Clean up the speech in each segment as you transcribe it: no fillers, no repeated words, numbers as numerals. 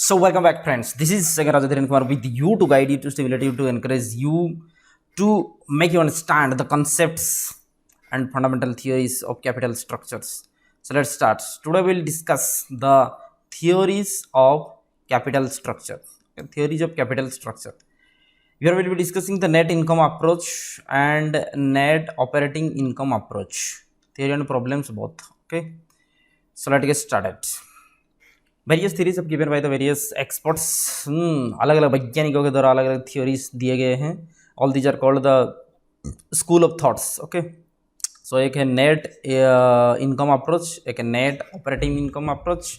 So welcome back, friends. This is Sagar Rajadhiran Kumar with you to guide you, to stimulate you, to encourage you, to make you understand the concepts and fundamental theories of capital structures. So let's start. Today we'll discuss the theories of capital structure. Theories of capital structure. Here we'll be discussing the net income approach and net operating income approach. Theory and problems both. Okay. So let's get started. Various theories अब given by the various experts. अलग अलग वैज्ञानिकों के द्वारा अलग अलग theories दिए गए हैं। All these are called the school of thoughts. Okay, so एक है नेट इनकम अप्रोच, एक है net operating income approach,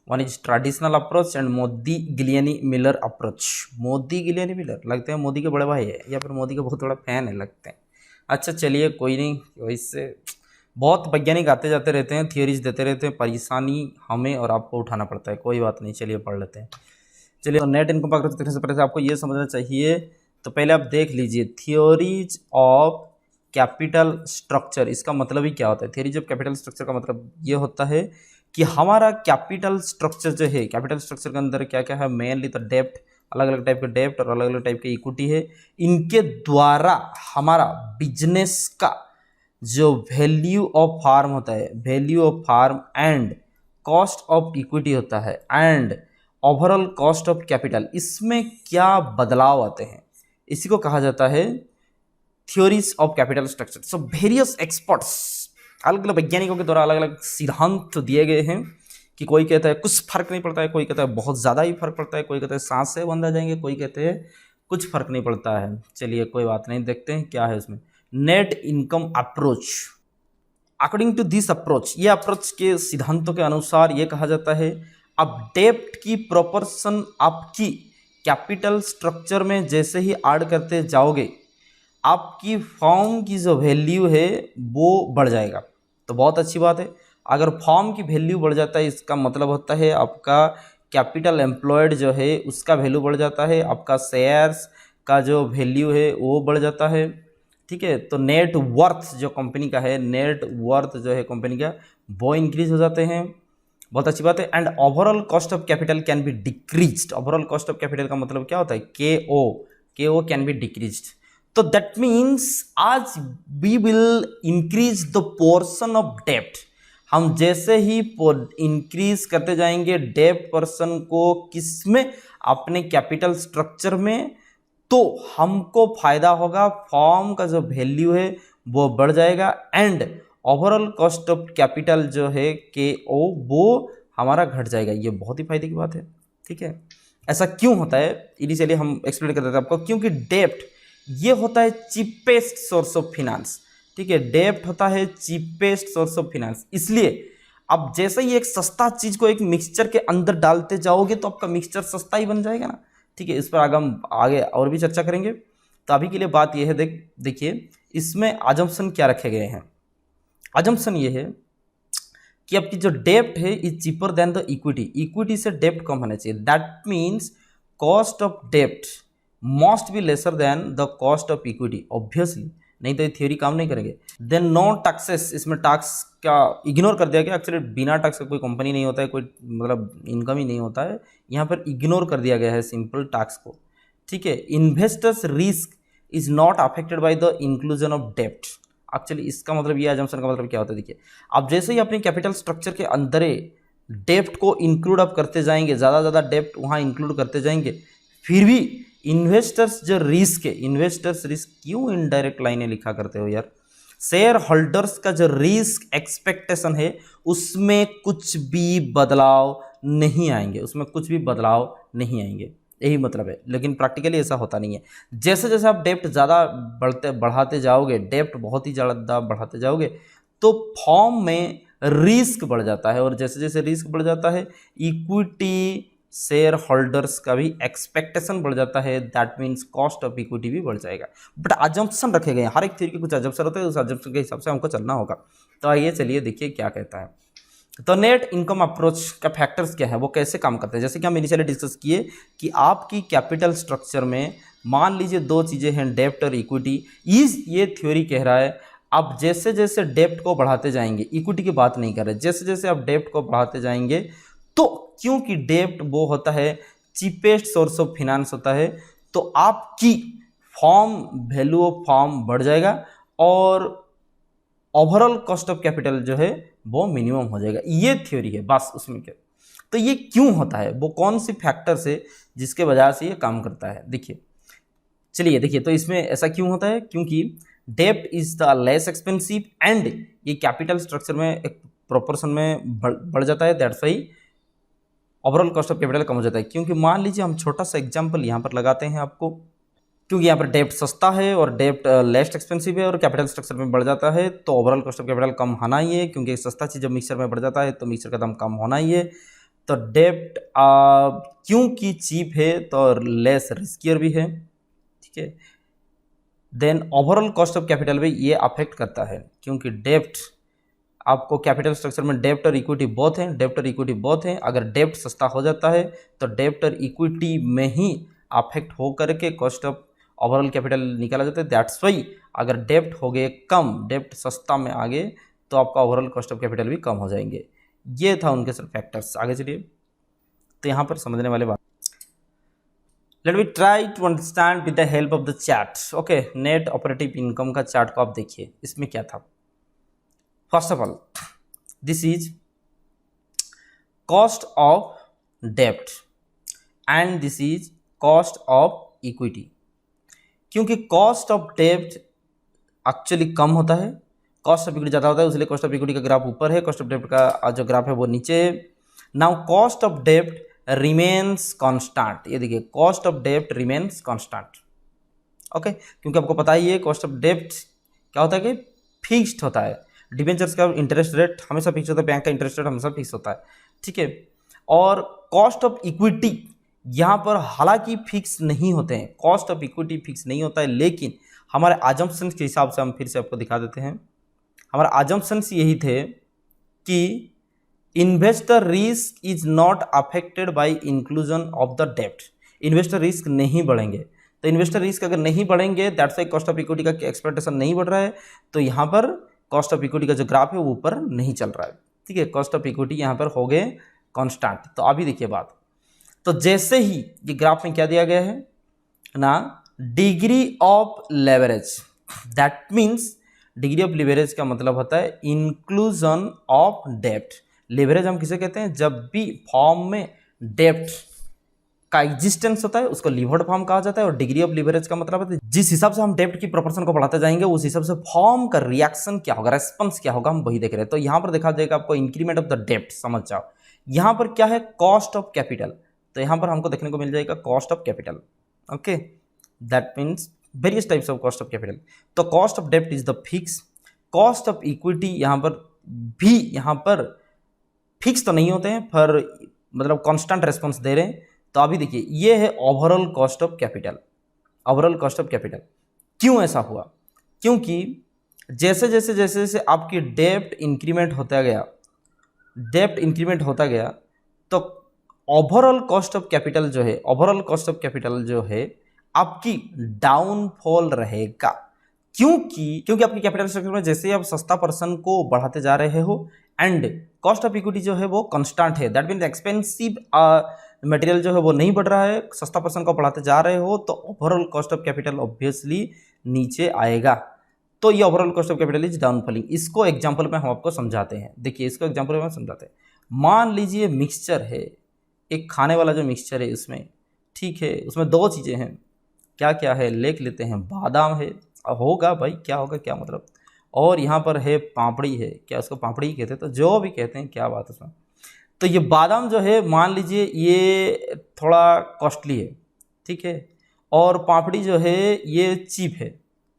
one is traditional approach and Modigliani Miller approach. Modigliani Miller लगते हैं मोदी के बड़े भाई है या फिर मोदी के बहुत बड़ा फैन है लगते हैं। अच्छा चलिए कोई नहीं, वैसे बहुत वैज्ञानिक आते जाते रहते हैं, थियोरीज देते रहते हैं, परेशानी हमें और आपको उठाना पड़ता है। कोई बात नहीं, चलिए पढ़ लेते हैं। चलिए तो नेट इनकम अप्रोच देखने से पहले आपको ये समझना चाहिए, तो पहले आप देख लीजिए थियोरीज ऑफ कैपिटल स्ट्रक्चर। इसका मतलब ही क्या होता है? थियोरीज ऑफ कैपिटल स्ट्रक्चर का मतलब ये होता है कि हमारा कैपिटल स्ट्रक्चर जो है, कैपिटल स्ट्रक्चर के अंदर क्या क्या है? मेनली तो डेप्ट, अलग अलग टाइप के डेप्ट और अलग अलग टाइप के इक्विटी है। इनके द्वारा हमारा बिजनेस का जो वैल्यू ऑफ फार्म होता है, value of firm and cost of equity होता है and overall cost of capital, इसमें क्या बदलाव आते हैं, इसी को कहा जाता है theories of capital structure. So various experts, अलग अलग वैज्ञानिकों के द्वारा अलग अलग सिद्धांत दिए गए हैं कि कोई कहता है कुछ फर्क नहीं पड़ता है, कोई कहता है बहुत ज़्यादा ही फर्क पड़ता है, कोई कहता है सांस से बंद आ जाएंगे, कोई कहते हैं कुछ फर्क नहीं पड़ता है। चलिए कोई बात नहीं, देखते हैं क्या है उसमें। Net income approach, according to this approach, ये अप्रोच के सिद्धांतों के अनुसार ये कहा जाता है अब डेप्ट की प्रोपोर्शन आपकी कैपिटल स्ट्रक्चर में जैसे ही ऐड करते जाओगे, आपकी फॉर्म की जो वैल्यू है वो बढ़ जाएगा। तो बहुत अच्छी बात है। अगर फॉर्म की वैल्यू बढ़ जाता है, इसका मतलब होता है आपका कैपिटल एम्प्लॉयड जो है उसका वैल्यू बढ़ जाता है, आपका शेयर्स का जो वैल्यू है वो बढ़ जाता है। ठीक है, तो नेट वर्थ जो कंपनी का है, नेट वर्थ जो है कंपनी का, वो इंक्रीज हो जाते हैं। बहुत अच्छी बात है। And overall cost of capital can be decreased. Overall cost of capital का मतलब क्या होता है? K O can be decreased. तो दैट मीन्स आज we will increase the portion of डेप्ट। हम जैसे ही इंक्रीज करते जाएंगे डेप्ट पर्सन को, किसमें? अपने कैपिटल स्ट्रक्चर में, तो हमको फायदा होगा, फॉर्म का जो वैल्यू है वो बढ़ जाएगा and overall cost of capital जो है KO वो हमारा घट जाएगा। ये बहुत ही फायदे की बात है। ठीक है, ऐसा क्यों होता है इनिशियली हम एक्सप्लेन कर देते हैं आपको। क्योंकि डेप्ट ये होता है चीपेस्ट सोर्स ऑफ फिनांस। ठीक है, डेप्ट होता है चीपेस्ट सोर्स ऑफ फिनांस, इसलिए अब जैसे ही एक सस्ता चीज को एक मिक्सचर के अंदर डालते जाओगे तो आपका मिक्सचर सस्ता ही बन जाएगा ना। ठीक है, इस पर आगे और भी चर्चा करेंगे। तो अभी के लिए बात यह है, देखिए इसमें अजम्पशन क्या रखे गए हैं। अजम्पशन ये है कि आपकी जो डेप्ट है is cheaper than the equity. Equity से डेप्ट कम होना चाहिए। दैट मीन्स कॉस्ट ऑफ डेप्ट must be lesser than the cost of equity, obviously, नहीं तो ये थ्योरी काम नहीं करेंगे। देन नो टैक्सेस, इसमें टैक्स का इग्नोर कर दिया गया। एक्चुअली बिना टैक्स का कोई कंपनी नहीं होता है, कोई मतलब इनकम ही नहीं होता है, यहाँ पर इग्नोर कर दिया गया है सिंपल टैक्स को। ठीक है, investors risk is not affected by the inclusion of डेप्ट। एक्चुअली इसका मतलब ये अजम्पशन का मतलब क्या होता है? देखिए अब जैसे ही अपने कैपिटल स्ट्रक्चर के अंदर डेप्ट को इंक्लूड अप करते जाएंगे, ज़्यादा डेप्ट वहाँ इंक्लूड करते जाएंगे, फिर भी इन्वेस्टर्स जो रिस्क है, इन्वेस्टर्स रिस्क क्यों इनडायरेक्ट लाइनें लिखा करते हो यार? शेयर होल्डर्स का जो रिस्क एक्सपेक्टेशन है उसमें कुछ भी बदलाव नहीं आएंगे, उसमें कुछ भी बदलाव नहीं आएंगे, यही मतलब है। लेकिन प्रैक्टिकली ऐसा होता नहीं है। जैसे जैसे आप डेप्ट ज़्यादा बढ़ाते जाओगे, डेप्ट बहुत ही ज़्यादा बढ़ाते जाओगे, तो फॉर्म में रिस्क बढ़ जाता है, और जैसे जैसे रिस्क बढ़ जाता है इक्विटी शेयर होल्डर्स का भी एक्सपेक्टेशन बढ़ जाता है। That means cost of equity भी बढ़ जाएगा। बट अजम्पशन रखे गए हैं, हर एक थ्योरी के कुछ अजम्पशन होते हैं, उस अजम्पशन के हिसाब से हमको चलना होगा। तो आइए चलिए देखिए क्या कहता है। तो नेट इनकम अप्रोच का फैक्टर्स क्या है, वो कैसे काम करते हैं? जैसे कि हम इनिशियली डिस्कस किए कि आपकी कैपिटल स्ट्रक्चर में मान लीजिए दो चीज़ें हैं, डेप्ट और इक्विटी। ये थ्योरी कह रहा है अब जैसे जैसे डेप्ट को बढ़ाते जाएंगे, इक्विटी की बात नहीं कर रहे, जैसे जैसे आप डेप्ट को बढ़ाते जाएंगे, तो क्योंकि डेप्ट वो होता है चीपेस्ट सोर्स ऑफ फिनांस होता है, तो आपकी फॉर्म वैल्यू ऑफ फॉर्म बढ़ जाएगा और ओवरऑल कॉस्ट ऑफ कैपिटल जो है वो मिनिमम हो जाएगा। ये थ्योरी है बस, उसमें क्या। तो ये क्यों होता है, वो कौन सी फैक्टर से जिसके वजह से ये काम करता है, देखिए चलिए देखिए। तो इसमें ऐसा क्यों होता है, क्योंकि डेप्ट is the less expensive and ये कैपिटल स्ट्रक्चर में एक प्रोपोर्शन में बढ़ जाता है, that's why overall cost of capital कम हो जाता है। क्योंकि मान लीजिए हम छोटा सा एग्जांपल यहाँ पर लगाते हैं आपको, क्योंकि यहाँ पर डेप्ट सस्ता है और डेप्ट लेस एक्सपेंसिव है और कैपिटल स्ट्रक्चर में बढ़ जाता है, तो ओवरऑल कॉस्ट ऑफ कैपिटल कम होना ही है, क्योंकि सस्ता चीज़ जब मिक्सचर में बढ़ जाता है तो मिक्सचर का दाम कम होना ही है। तो डेप्ट क्योंकि चीप है तो लेस रिस्कियर भी है, ठीक है। Then overall cost of capital भी ये अफेक्ट करता है, क्योंकि डेप्ट आपको कैपिटल स्ट्रक्चर में डेप्ट और इक्विटी बोथ हैं, डेप्ट और इक्विटी बोथ हैं। अगर डेप्ट सस्ता हो जाता है तो डेप्ट और इक्विटी में ही अफेक्ट हो करके कॉस्ट ऑफ ओवरऑल कैपिटल निकाला जाता है, दैट्स वाई अगर डेप्ट हो गए कम, डेप्ट सस्ता में आ गए तो आपका ओवरऑल कॉस्ट ऑफ कैपिटल भी कम हो जाएंगे। ये था उनके सर फैक्टर्स। आगे चलिए, तो यहाँ पर समझने वाले बात, let me try to understand with the help of the chart. Okay, net operative income का चार्ट को आप देखिए, इसमें क्या था। First of all this is cost of डेप्ट and this is cost of equity. क्योंकि कॉस्ट ऑफ डेप्ट एक्चुअली कम होता है, कॉस्ट ऑफ इक्विटी ज़्यादा होता है, इसलिए कॉस्ट ऑफ इक्विटी का ग्राफ ऊपर है, कॉस्ट ऑफ डेप्ट का जो ग्राफ है वो नीचे है। नाउ कॉस्ट ऑफ डेप्ट रिमेन्स कांस्टेंट, ये देखिए कॉस्ट ऑफ डेप्ट रिमेन्स कांस्टेंट। ओके, क्योंकि आपको पता ही है कॉस्ट ऑफ डेप्ट क्या होता है कि फिक्स्ड होता है, डिबेंचर्स का इंटरेस्ट रेट हमेशा फिक्स होता है, बैंक का इंटरेस्ट रेट हमेशा फिक्स होता है, ठीक है। और कॉस्ट ऑफ इक्विटी यहाँ पर हालांकि फिक्स नहीं होते हैं, कॉस्ट ऑफ इक्विटी फिक्स नहीं होता है, लेकिन हमारे अजम्पशंस के हिसाब से हम फिर से आपको दिखा देते हैं। हमारे अजम्पशंस यही थे कि investor risk is not affected by inclusion of the डेप्ट, इन्वेस्टर रिस्क नहीं बढ़ेंगे। तो इन्वेस्टर रिस्क अगर नहीं बढ़ेंगे, that's why cost of equity का एक्सपेक्टेशन नहीं बढ़ रहा है, तो यहाँ पर कॉस्ट ऑफ इक्विटी का जो ग्राफ है वो ऊपर नहीं चल रहा है, ठीक है। कॉस्ट ऑफ इक्विटी यहाँ पर हो गए कांस्टेंट। तो अभी देखिए बात, तो जैसे ही ये ग्राफ में क्या दिया गया है ना, degree of leverage, that means degree of leverage का मतलब होता है इंक्लूजन ऑफ डेप्ट। लिवरेज हम किसे कहते हैं, जब भी फॉर्म में डेप्ट का एग्जिस्टेंस होता है उसको लीवर्ड फॉर्म कहा जाता है। और डिग्री ऑफ लिवरेज का मतलब है जिस हिसाब से हम डेप्ट की प्रोपोर्शन को बढ़ाते जाएंगे उस हिसाब से फॉर्म का रिएक्शन क्या होगा, रेस्पॉन्स क्या होगा, हम वही देख रहे हैं। तो यहाँ पर देखा जाएगा आपको इंक्रीमेंट ऑफ द डेप्ट, समझ जाओ। यहाँ पर क्या है, कॉस्ट ऑफ कैपिटल, तो यहाँ पर हमको देखने को मिल जाएगा cost of capital. Okay, that means various types of cost of capital. तो कॉस्ट ऑफ डेप्ट is the fix, cost of equity यहाँ पर फिक्स तो नहीं होते हैं, पर मतलब कांस्टेंट रेस्पॉन्स दे रहे हैं। तो अभी देखिए ये है overall cost of capital. Overall cost of capital क्यों ऐसा हुआ, क्योंकि जैसे जैसे जैसे जैसे आपकी डेप्ट इंक्रीमेंट होता गया, डेप्ट इंक्रीमेंट होता गया, तो ओवरऑल कॉस्ट ऑफ कैपिटल जो है, ओवरऑल कॉस्ट ऑफ कैपिटल जो है आपकी डाउनफॉल रहेगा। क्योंकि आपकी कैपिटल स्ट्रक्चर में जैसे ही आप सस्ता पर्सन को बढ़ाते जा रहे हो एंड कॉस्ट ऑफ इक्विटी जो है वो कांस्टेंट है, दैट मीन्स एक्सपेंसिव मटेरियल जो है वो नहीं बढ़ रहा है, सस्ता पर्सन को बढ़ाते जा रहे हो, तो overall cost of capital obviously नीचे आएगा। तो ये overall cost of capital is downfalling. इसको एग्जांपल में हम आपको समझाते हैं। देखिए इसको एग्जांपल में समझाते हैं। मान लीजिए मिक्सचर है, एक खाने वाला जो मिक्सचर है उसमें, ठीक है, उसमें दो चीज़ें हैं, क्या क्या है लिख लेते हैं। बादाम है, होगा भाई क्या होगा क्या मतलब, और यहाँ पर है पापड़ी है, क्या उसको पापड़ी ही कहते हैं, तो जो भी कहते हैं क्या बात है उसमें। तो ये बादाम जो है मान लीजिए ये थोड़ा कॉस्टली है, ठीक है, और पापड़ी जो है ये चीप है,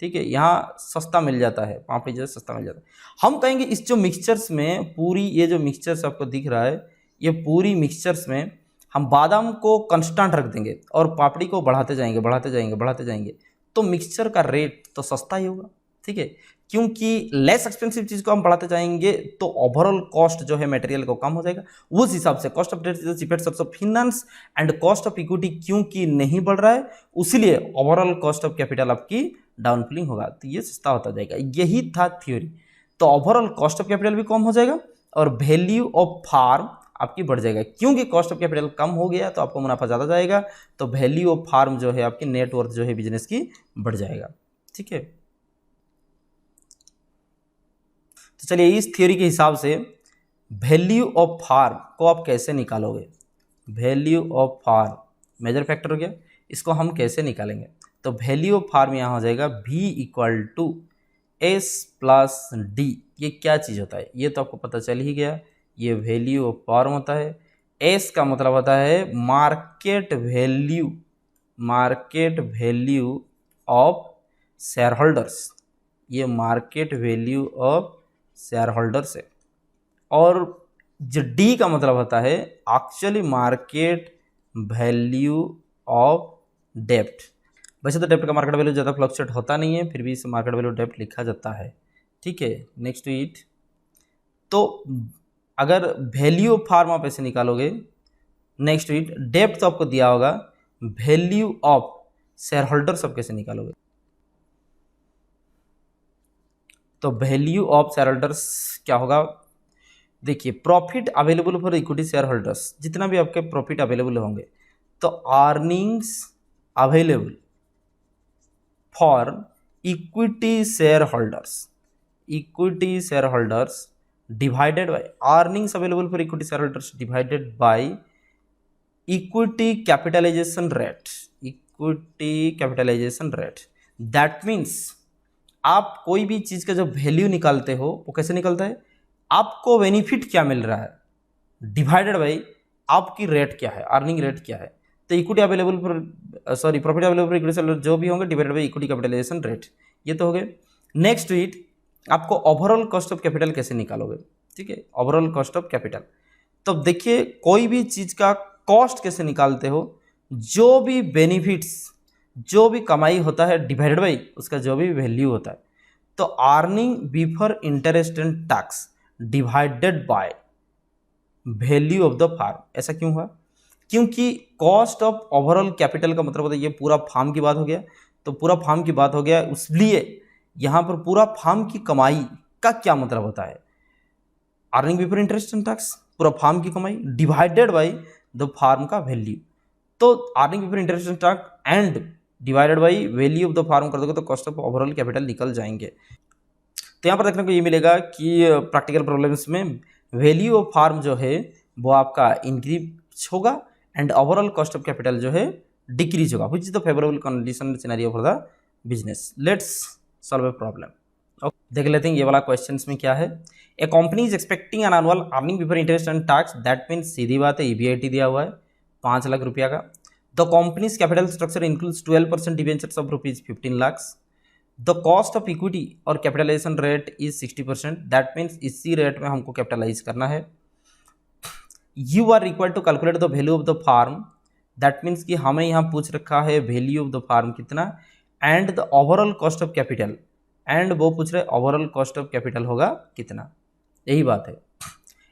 ठीक है, यहाँ सस्ता मिल जाता है, पापड़ी जो है सस्ता मिल जाता है। हम कहेंगे इस जो मिक्सचर्स में पूरी ये जो मिक्सचर्स आपको दिख रहा है, ये पूरी मिक्सचर्स में हम बादाम को कांस्टेंट रख देंगे और पापड़ी को बढ़ाते जाएंगे बढ़ाते जाएंगे बढ़ाते जाएंगे, तो मिक्सचर का रेट तो सस्ता ही होगा, ठीक है। क्योंकि लेस एक्सपेंसिव चीज़ को हम बढ़ाते जाएंगे तो ओवरऑल कॉस्ट जो है मटेरियल को कम हो जाएगा। उस हिसाब से cost of debt is the cheapest source of finance and cost of equity क्योंकि नहीं बढ़ रहा है, उसीलिए ओवरऑल कॉस्ट ऑफ कैपिटल आपकी डाउनफॉलिंग होगा, तो ये सस्ता होता जाएगा। यही था थ्योरी। तो ओवरऑल कॉस्ट ऑफ कैपिटल भी कम हो जाएगा और वैल्यू ऑफ फार्म आपकी बढ़ जाएगा, क्योंकि कॉस्ट ऑफ कैपिटल कम हो गया तो आपको मुनाफा ज़्यादा जाएगा, तो वैल्यू ऑफ फार्म जो है आपकी नेटवर्थ जो है बिजनेस की बढ़ जाएगा। ठीक है, तो चलिए इस थ्योरी के हिसाब से वैल्यू ऑफ फार्म को आप कैसे निकालोगे। Value of firm major factor हो गया, इसको हम कैसे निकालेंगे, तो वैल्यू ऑफ फार्म यहाँ हो जाएगा V equal to S plus D. ये क्या चीज़ होता है ये तो आपको पता चल ही गया, ये वैल्यू ऑफ फार्म होता है। एस का मतलब होता है market value, market value of share holders, ये market value of share holders है। और जो डी का मतलब होता है एक्चुअली मार्केट वैल्यू ऑफ डेप्ट। वैसे तो डेप्ट का मार्केट वैल्यू ज़्यादा फ्लक्चुएट होता नहीं है, फिर भी इसे मार्केट वैल्यू डेप्ट लिखा जाता है। ठीक है, नेक्स्ट टू इट, तो अगर वैल्यू ऑफ फार्म आप ऐसे निकालोगे, नेक्स्ट टू इट डेप्ट तो आपको दिया होगा, वैल्यू ऑफ शेयर होल्डर्स आप कैसे निकालोगे, तो वैल्यू ऑफ शेयर होल्डर्स क्या होगा, देखिए profit available for equity share holders, जितना भी आपके प्रॉफिट अवेलेबल होंगे, तो earnings available for equity share holders, equity share holders divided by earnings available for equity share holders divided by equity capitalisation rate, equity capitalisation rate. That means आप कोई भी चीज़ का जो वैल्यू निकालते हो वो कैसे निकलता है, आपको बेनिफिट क्या मिल रहा है डिवाइडेड बाई आपकी रेट क्या है, अर्निंग रेट क्या है। तो equity available for profit available for equity seller जो भी होंगे divided by equity capitalisation rate, ये तो हो गए। नेक्स्ट टू इट, आपको ओवरऑल कॉस्ट ऑफ कैपिटल कैसे निकालोगे। ठीक है, ओवरऑल कॉस्ट ऑफ कैपिटल, तो देखिए कोई भी चीज़ का कॉस्ट कैसे निकालते हो, जो भी बेनिफिट्स, जो भी कमाई होता है डिवाइडेड बाई उसका जो भी वैल्यू होता है, तो earning before interest and tax divided by value of the firm. ऐसा क्यों हुआ, क्योंकि कॉस्ट ऑफ ओवरऑल कैपिटल का मतलब होता है ये पूरा फार्म की बात हो गया, तो पूरा फार्म की बात हो गया, इसलिए यहाँ पर पूरा फार्म की कमाई का क्या मतलब होता है, earning before interest and tax, पूरा फार्म की कमाई डिवाइडेड बाई द फार्म का वैल्यू। तो earning before interest and tax and divided by value of the firm कर दोगे तो कॉस्ट ऑफ ओवरऑल कैपिटल निकल जाएंगे। तो यहाँ पर देखने को ये मिलेगा कि प्रैक्टिकल प्रॉब्लम्स में वैल्यू ऑफ फार्म जो है वो आपका इंक्रीज होगा and overall cost of capital जो है डिक्रीज होगा, which is the favourable condition scenario for the business. Let's solve a problem. देख लेते हैं ये वाला क्वेश्चन में क्या है। A company is expecting an annual earning before interest and tax, that means सीधी बात है EBIT दिया हुआ है 5 लाख रुपया का। The company's capital structure includes 12% debentures of ₹15 lakh. The cost of equity और capitalization rate is 60%, that means इसी रेट में हमको कैपिटलाइज करना है। You are required to calculate the value of the firm, that means कि हमें यहाँ पूछ रखा है वैल्यू ऑफ द फार्म कितना and the overall cost of capital, and वो पूछ रहे ओवरऑल कॉस्ट ऑफ कैपिटल होगा कितना, यही बात है।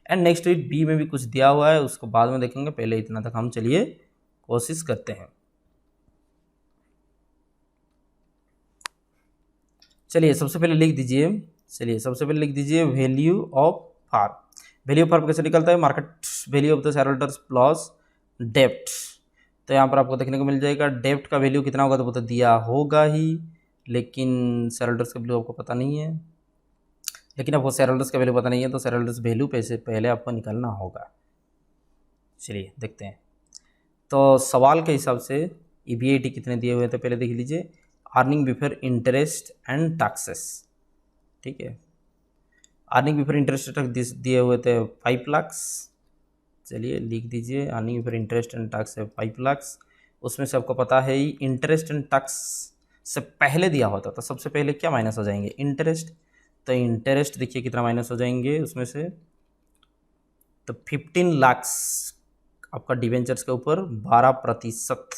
एंड नेक्स्ट वीक बी में भी कुछ दिया हुआ है, उसको बाद में देखेंगे, पहले इतना तक हम चलिए कोशिश करते हैं। चलिए सबसे पहले लिख दीजिए, value of firm. Value of firm कैसे निकलता है, market value of the share holders plus डेप्ट। तो यहाँ पर आपको देखने को मिल जाएगा डेप्ट का वैल्यू कितना होगा, तो वो तो दिया होगा ही, लेकिन शेयर होल्डर्स का वैल्यू आपको पता नहीं है, लेकिन आपको शेयर होल्डर्स का वैल्यू पता नहीं है तो शेयर होल्डर्स वैल्यू पैसे पहले आपको निकालना होगा। चलिए देखते हैं। तो सवाल के हिसाब से EBIT कितने दिए हुए थे पहले देख लीजिए, earning before interest and taxes. ठीक है, अर्निंग बिफोर इंटरेस्ट दिए हुए थे 5 लाख। चलिए लिख दीजिए, earning before interest and tax है 5 लाख। उसमें से आपको पता है ही इंटरेस्ट एंड टैक्स से पहले दिया होता, तो सबसे पहले क्या माइनस हो जाएंगे, इंटरेस्ट। तो इंटरेस्ट देखिए कितना माइनस हो जाएंगे उसमें से, तो 15 लाख आपका डिवेंचर्स के ऊपर 12%।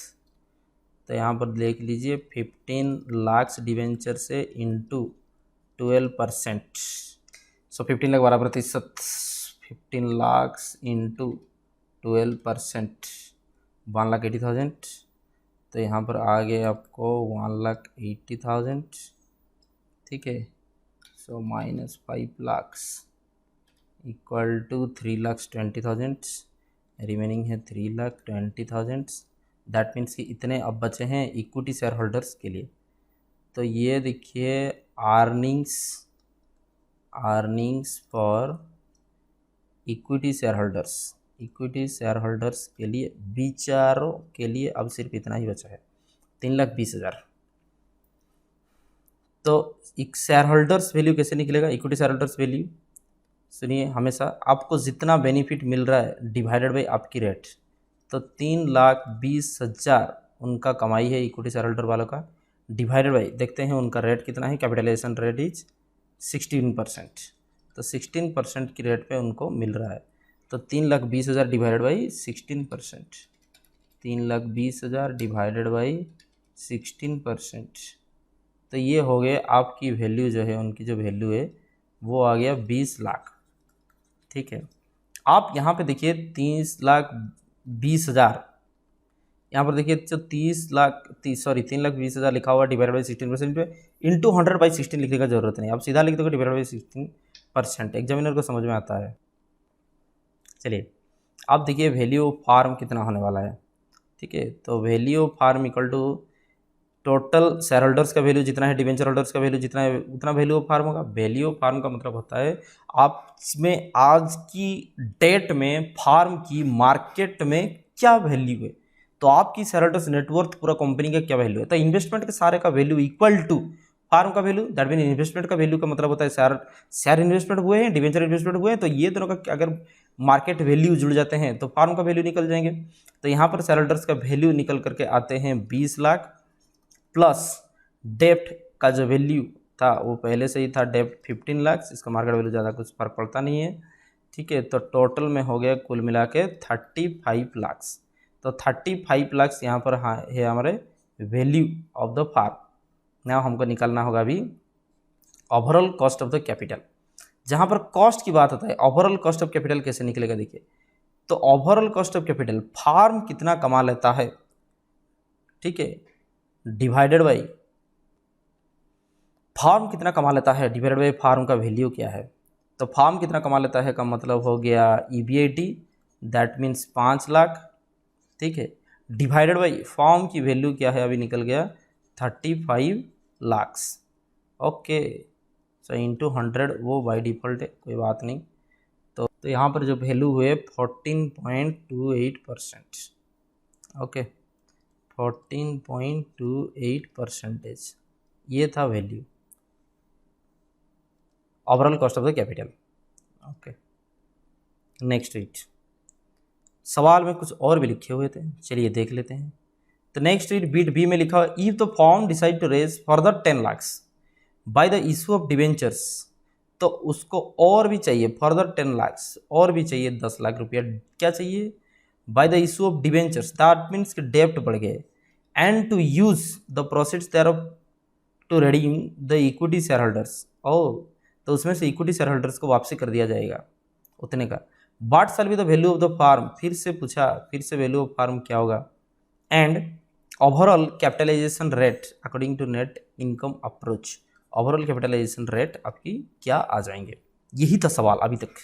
तो यहाँ पर देख लीजिए 15 लाख डिवेंचर से इंटू 12%, सो 15 लाख 12%, 15 लाख इंटू 12%, 1,80,000। तो यहाँ पर आ गए आपको 1,80,000। ठीक है, सो -5 लाख इक्वल टू 3,20,000, रिमेनिंग है 3,20,000। दैट मीन्स कि इतने अब बचे हैं इक्विटी शेयर होल्डर्स के लिए। तो ये देखिए earnings for equity share holders के लिए बेचारों के लिए अब सिर्फ इतना ही बचा है, 3,20,000। तो एक शेयर होल्डर्स वैल्यू कैसे निकलेगा, इक्विटी शेयर होल्डर्स वैल्यू सुनिए, हमेशा आपको जितना बेनिफिट मिल रहा है डिवाइडेड बाई आपकी रेट। तो 3,20,000 उनका कमाई है इक्विटी शेयर होल्डर वालों का, डिवाइडेड बाई देखते हैं उनका रेट कितना है, कैपिटलाइजेशन रेट इज 16%। तो 16% की रेट पे उनको मिल रहा है। तो 3,20,000 डिवाइडेड बाई 16%, 3,20,000 डिवाइडेड बाई 16%। तो ये हो गए आपकी वैल्यू जो है, उनकी जो वैल्यू है वो आ गया 20 लाख। ठीक है, आप यहाँ पे देखिए 3,20,000, यहाँ पर देखिए जो 3,20,000 लिखा हुआ डिवाइड बाई 16% पे इंटू 100/16 लिखने का जरूरत नहीं, आप सीधा लिख दोगे डिवाइड बाई 16%, एग्जामिनर को समझ में आता है। चलिए अब देखिए वैल्यू ऑफ फार्म कितना होने वाला है। ठीक है, तो value of firm equal to total share holders का वैल्यू जितना है, डिवेंचर होल्डर्स का वैल्यू जितना है, उतना वैल्यू ऑफ फार्म होगा। वैल्यू ऑफ फार्म का मतलब होता है आप इसमें आज की डेट में फार्म की मार्केट में क्या वैल्यू है, तो आपकी शेयर होल्डर्स नेटवर्थ पूरा कंपनी का क्या वैल्यू है। तो इन्वेस्टमेंट के सारे का वैल्यू इक्वल टू फार्म का वैल्यू, दैट मीन इन्वेस्टमेंट का वैल्यू का मतलब होता है शेयर इन्वेस्टमेंट हुए हैं, डिवेंचर इन्वेस्टमेंट हुए हैं, तो ये दोनों का अगर मार्केट वैल्यू जुड़ जाते हैं तो फार्म का वैल्यू निकल जाएंगे। तो यहाँ पर शेयर होल्डर्स का वैल्यू निकल करके आते हैं 20 लाख प्लस डेप्ट का जो वैल्यू था वो पहले से ही था डेप्ट 15 लाख, इसका मार्केट वैल्यू ज़्यादा कुछ फर्क पड़ता नहीं है। ठीक है, तो टोटल में हो गया कुल मिला के 35 लाख। तो 35 लाख यहाँ पर हाँ है हमारे वैल्यू ऑफ द फार्म। ना हमको निकालना होगा अभी overall cost of the capital. जहाँ पर कॉस्ट की बात होता है, ओवरऑल कॉस्ट ऑफ कैपिटल कैसे निकलेगा देखिए। तो overall cost of capital firm कितना कमा लेता है, ठीक है, डिवाइडेड बाई फार्म कितना कमा लेता है डिवाइडेड बाई फार्म का वैल्यू क्या है। तो फार्म कितना कमा लेता है का मतलब हो गया EBIT, दैट मीन्स 5 लाख। ठीक है, डिवाइडेड बाई फार्म की वैल्यू क्या है, अभी निकल गया 35 लाख। ओके, सो इंटू 100 वो बाय डिफ़ॉल्ट है, कोई बात नहीं। तो यहाँ पर जो वैल्यू हुए 14.28%। ओके, 14.28%, ये था value overall cost of the capital. Okay, next read, सवाल में कुछ और भी लिखे हुए थे, चलिए देख लेते हैं। तो नेक्स्ट रीड बीट बी में लिखा हुआ if the firm decide to raise further 10 lakh by the issue of debentures, तो उसको और भी चाहिए फर्दर 10 लाख, और भी चाहिए 10 लाख रुपया। क्या चाहिए, by the issue of debentures, that means कि डेप्ट बढ़ गए, and to use the proceeds thereof to redeem the equity share holders. ओ, तो उसमें से इक्विटी शेयर होल्डर्स को वापसी कर दिया जाएगा उतने का। What shall be the value of the firm, फिर से पूछा, फिर से वैल्यू ऑफ फार्म क्या होगा, and overall capitalization rate according to net income approach, overall capitalization rate आपकी क्या आ जाएंगे। यही था सवाल अभी तक,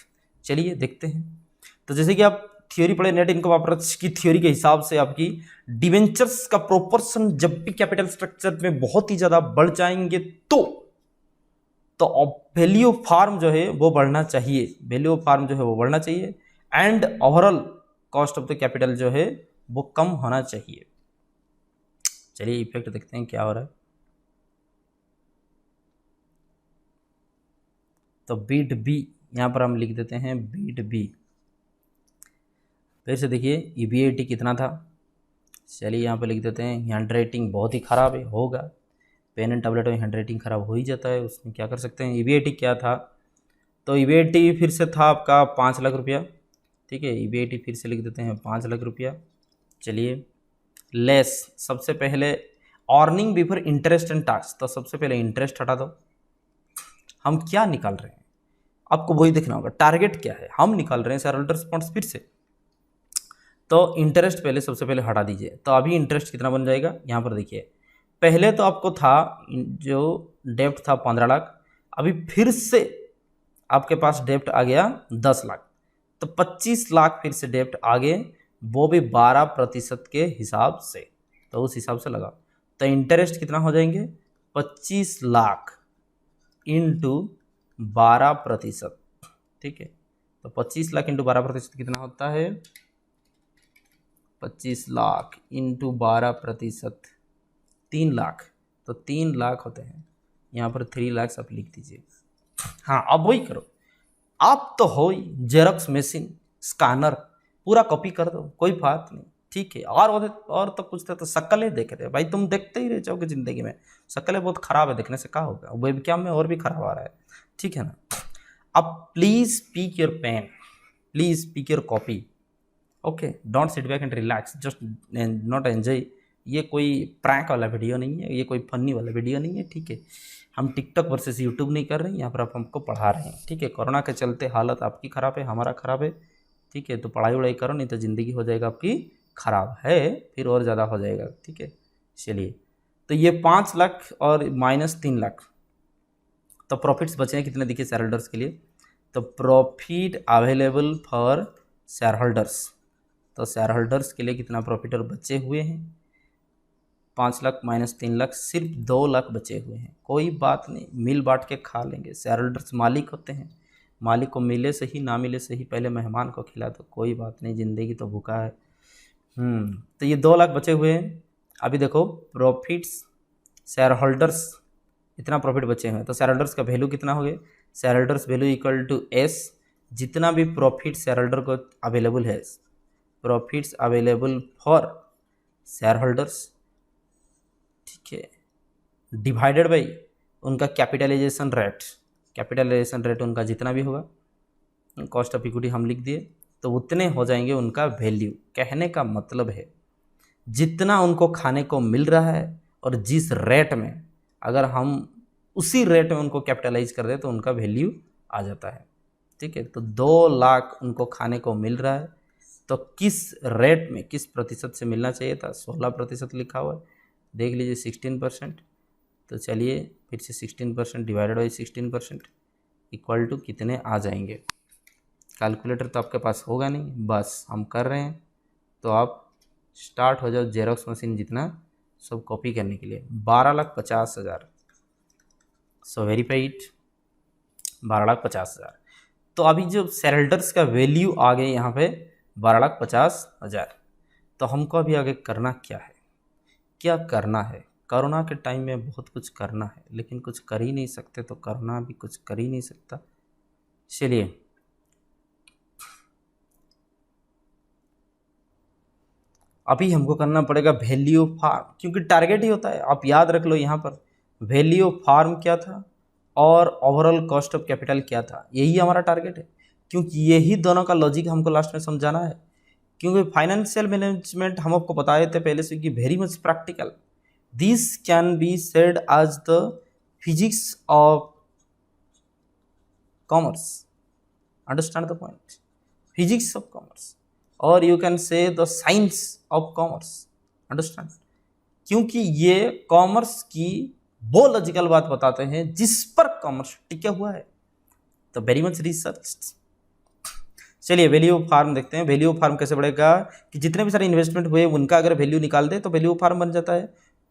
चलिए देखते हैं। तो जैसे कि आप थ्योरी पढ़े, नेट इनकम अप्रोच की थ्योरी के हिसाब से आपकी डिवेंचर्स का प्रोपोर्शन जब भी कैपिटल स्ट्रक्चर में बहुत ही ज़्यादा बढ़ जाएंगे तो वैल्यू ऑफ फार्म जो है वो बढ़ना चाहिए, वैल्यू ऑफ फार्म जो है वो बढ़ना चाहिए, and overall cost of the capital जो है वो कम होना चाहिए। चलिए इफेक्ट देखते हैं क्या हो रहा है। तो बीट बी यहाँ पर हम लिख देते हैं बीट बी। फिर से देखिए EBIT कितना था, चलिए यहाँ पर लिख देते हैं। हैंड राइटिंग बहुत ही ख़राब है, होगा पेन एंड टैबलेट में हैंड राइटिंग ख़राब हो ही जाता है, उसमें क्या कर सकते हैं। EBIT क्या था, तो EBIT फिर से था आपका 5 लाख रुपया। ठीक है, EBIT फिर से लिख देते हैं 5 लाख रुपया। चलिए लेस, सबसे पहले earning before interest and tax, तो सबसे पहले इंटरेस्ट हटा दो। हम क्या निकाल रहे हैं आपको वही देखना होगा, टारगेट क्या है, हम निकाल रहे हैं शेयर होल्डर्स फंड्स फिर से। तो इंटरेस्ट पहले सबसे पहले हटा दीजिए, तो अभी इंटरेस्ट कितना बन जाएगा, यहाँ पर देखिए। पहले तो आपको था जो डेप्ट था 15 लाख, अभी फिर से आपके पास डेप्ट आ गया 10 लाख, तो 25 लाख फिर से डेप्ट आगे, वो भी 12% के हिसाब से, तो उस हिसाब से लगा। तो इंटरेस्ट कितना हो जाएंगे, 25 लाख इंटू 12%, ठीक है। तो 25 लाख इंटू 12% कितना होता है, 25 लाख इंटू 12%, 3 लाख, तो 3 लाख होते हैं। यहाँ पर 3 लाख आप लिख दीजिए। हाँ, अब वही करो, आप तो हो ही जेरॉक्स मशीन, स्कैनर, पूरा कॉपी कर दो, कोई बात नहीं, ठीक है। और तो पूछते तो शक्लें देख रहे भाई, तुम देखते ही रह जाओगे ज़िंदगी में, शक्लें बहुत ख़राब है, देखने से क्या होगा, वेबकैम में और भी ख़राब आ रहा है, ठीक है ना। अब please pick your pen, please pick your copy, okay, don't sit back and relax, just not enjoy. ये कोई प्रैंक वाला वीडियो नहीं है, ये कोई फनी वाला वीडियो नहीं है, ठीक है। हम टिकटॉक वर्सेस यूट्यूब नहीं कर रहे हैं, यहाँ पर आप हमको पढ़ा रहे हैं, ठीक है। कोरोना के चलते हालत आपकी ख़राब है, हमारा ख़राब है, ठीक है। तो पढ़ाई वढ़ाई करो, नहीं तो ज़िंदगी हो जाएगा आपकी ख़राब है, फिर और ज़्यादा हो जाएगा, ठीक है। चलिए, तो ये 5 लाख और माइनस 3 लाख, तो प्रॉफिट्स बचे हैं कितने, देखिए शेयर होल्डर्स के लिए। तो profit available for share holders, तो शेयर होल्डर्स के लिए कितना प्रॉफिट और बचे हुए हैं, 5 लाख माइनस 3 लाख, सिर्फ 2 लाख बचे हुए हैं। कोई बात नहीं, मिल बांट के खा लेंगे, शेयर होल्डर्स मालिक होते हैं, मालिक को मिले सही ना मिले सही, पहले मेहमान को खिला दो, कोई बात नहीं, ज़िंदगी तो भूखा है। तो ये 2 लाख बचे हुए हैं। अभी देखो प्रॉफिट्स, शेयर होल्डर्स इतना प्रॉफिट बचे हैं, तो शेयर होल्डर्स का वैल्यू कितना हो गया, share holders value equal to S, जितना भी प्रॉफिट शेयर होल्डर को अवेलेबल है, profits available for shareholders, ठीक है, डिवाइडेड बाई उनका कैपिटलाइजेशन रेट, कैपिटलाइजेशन रेट उनका जितना भी होगा, कॉस्ट ऑफ इक्विटी हम लिख दिए, तो उतने हो जाएंगे उनका वैल्यू। कहने का मतलब है जितना उनको खाने को मिल रहा है और जिस रेट में, अगर हम उसी रेट में उनको कैपिटलाइज कर दें तो उनका वैल्यू आ जाता है, ठीक है। तो 2 लाख उनको खाने को मिल रहा है, तो किस रेट में, किस प्रतिशत से मिलना चाहिए था, 16% लिखा हुआ है, देख लीजिए 16%। तो चलिए फिर से 16% डिवाइडेड बाई 16% इक्वल टू कितने आ जाएंगे। कैलकुलेटर तो आपके पास होगा नहीं, बस हम कर रहे हैं, तो आप स्टार्ट हो जाओ जेरोक्स मशीन जितना सब कॉपी करने के लिए। 12,50,000, सो वेरीफाइड 12,50,000। तो अभी जो शेयर होल्डर्स का वैल्यू आ गए यहाँ पे 12,50,000। तो हमको अभी आगे करना क्या है, क्या करना है। कोरोना के टाइम में बहुत कुछ करना है, लेकिन कुछ कर ही नहीं सकते, तो कोरोना भी कुछ कर ही नहीं सकता। चलिए, अभी हमको करना पड़ेगा वैल्यू ऑफ फार्म, क्योंकि टारगेट ही होता है, आप याद रख लो यहाँ पर वैल्यू ऑफ फार्म क्या था और ओवरऑल कॉस्ट ऑफ कैपिटल क्या था, यही हमारा टारगेट है, क्योंकि यही दोनों का लॉजिक हमको लास्ट में समझाना है। क्योंकि फाइनेंशियल मैनेजमेंट हम आपको बताए थे पहले से कि very much practical, this can be said as the physics of commerce, understand the point, physics of commerce, और you can say the science of commerce, understand. क्योंकि ये कॉमर्स की वो लॉजिकल बात बताते हैं जिस पर कॉमर्स टिका हुआ है, तो वेरी मच रिसर्च। चलिए वैल्यू ऑफ फार्म देखते हैं। वैल्यू ऑफ फार्म कैसे बढ़ेगा कि जितने भी सारे इन्वेस्टमेंट हुए उनका अगर वैल्यू निकाल दे तो वैल्यू ऑफ फार्म बन जाता है।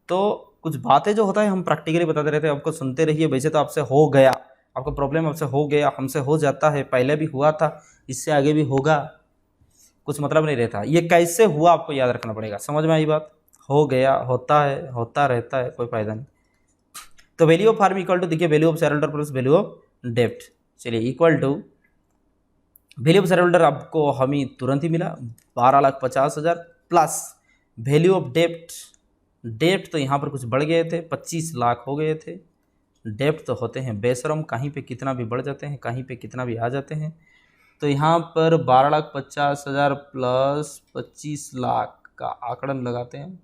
तो कुछ बातें जो होता है हम प्रैक्टिकली बताते रहते हैं, आपको सुनते रहिए। वैसे तो आपसे हो गया, आपका प्रॉब्लम आपसे हो गया, हमसे हो जाता है, पहले भी हुआ था, इससे आगे भी होगा, कुछ मतलब नहीं रहता। ये कैसे हुआ आपको याद रखना पड़ेगा, समझ में आई बात, हो गया, होता है, होता रहता है, कोई फायदा नहीं। तो value of firm equal to, देखिए value of share holder plus value of डेप्ट, चलिए equal to value of share holder आपको हमें तुरंत ही मिला 12,50,000 प्लस वैल्यू ऑफ डेप्ट, डेप्ट तो यहाँ पर कुछ बढ़ गए थे, 25 लाख हो गए थे। डेप्ट तो होते हैं बेशरम, कहीं पे कितना भी बढ़ जाते हैं, कहीं पे कितना भी आ जाते हैं। तो यहाँ पर 12,50,000 प्लस 25 लाख का आंकड़न लगाते हैं,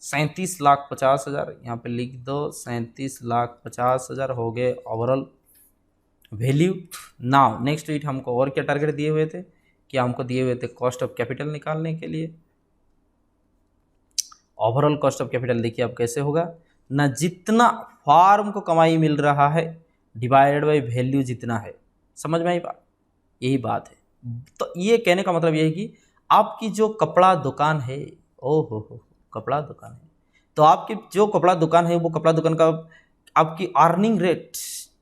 37,50,000 यहाँ पे लिख दो, 37,50,000 हो गए overall value. Now next wheat हमको और क्या टारगेट दिए हुए थे, क्या हमको दिए हुए थे कॉस्ट ऑफ कैपिटल निकालने के लिए। ओवरऑल कॉस्ट ऑफ कैपिटल देखिए अब कैसे होगा ना, जितना फार्म को कमाई मिल रहा है डिवाइडेड बाई वैल्यू जितना है, समझ में आई बात? यही बात है। तो ये कहने का मतलब ये है कि आपकी जो कपड़ा दुकान है, ओ हो कपड़ा दुकान है, तो आपकी जो कपड़ा दुकान है वो कपड़ा दुकान का आपकी अर्निंग रेट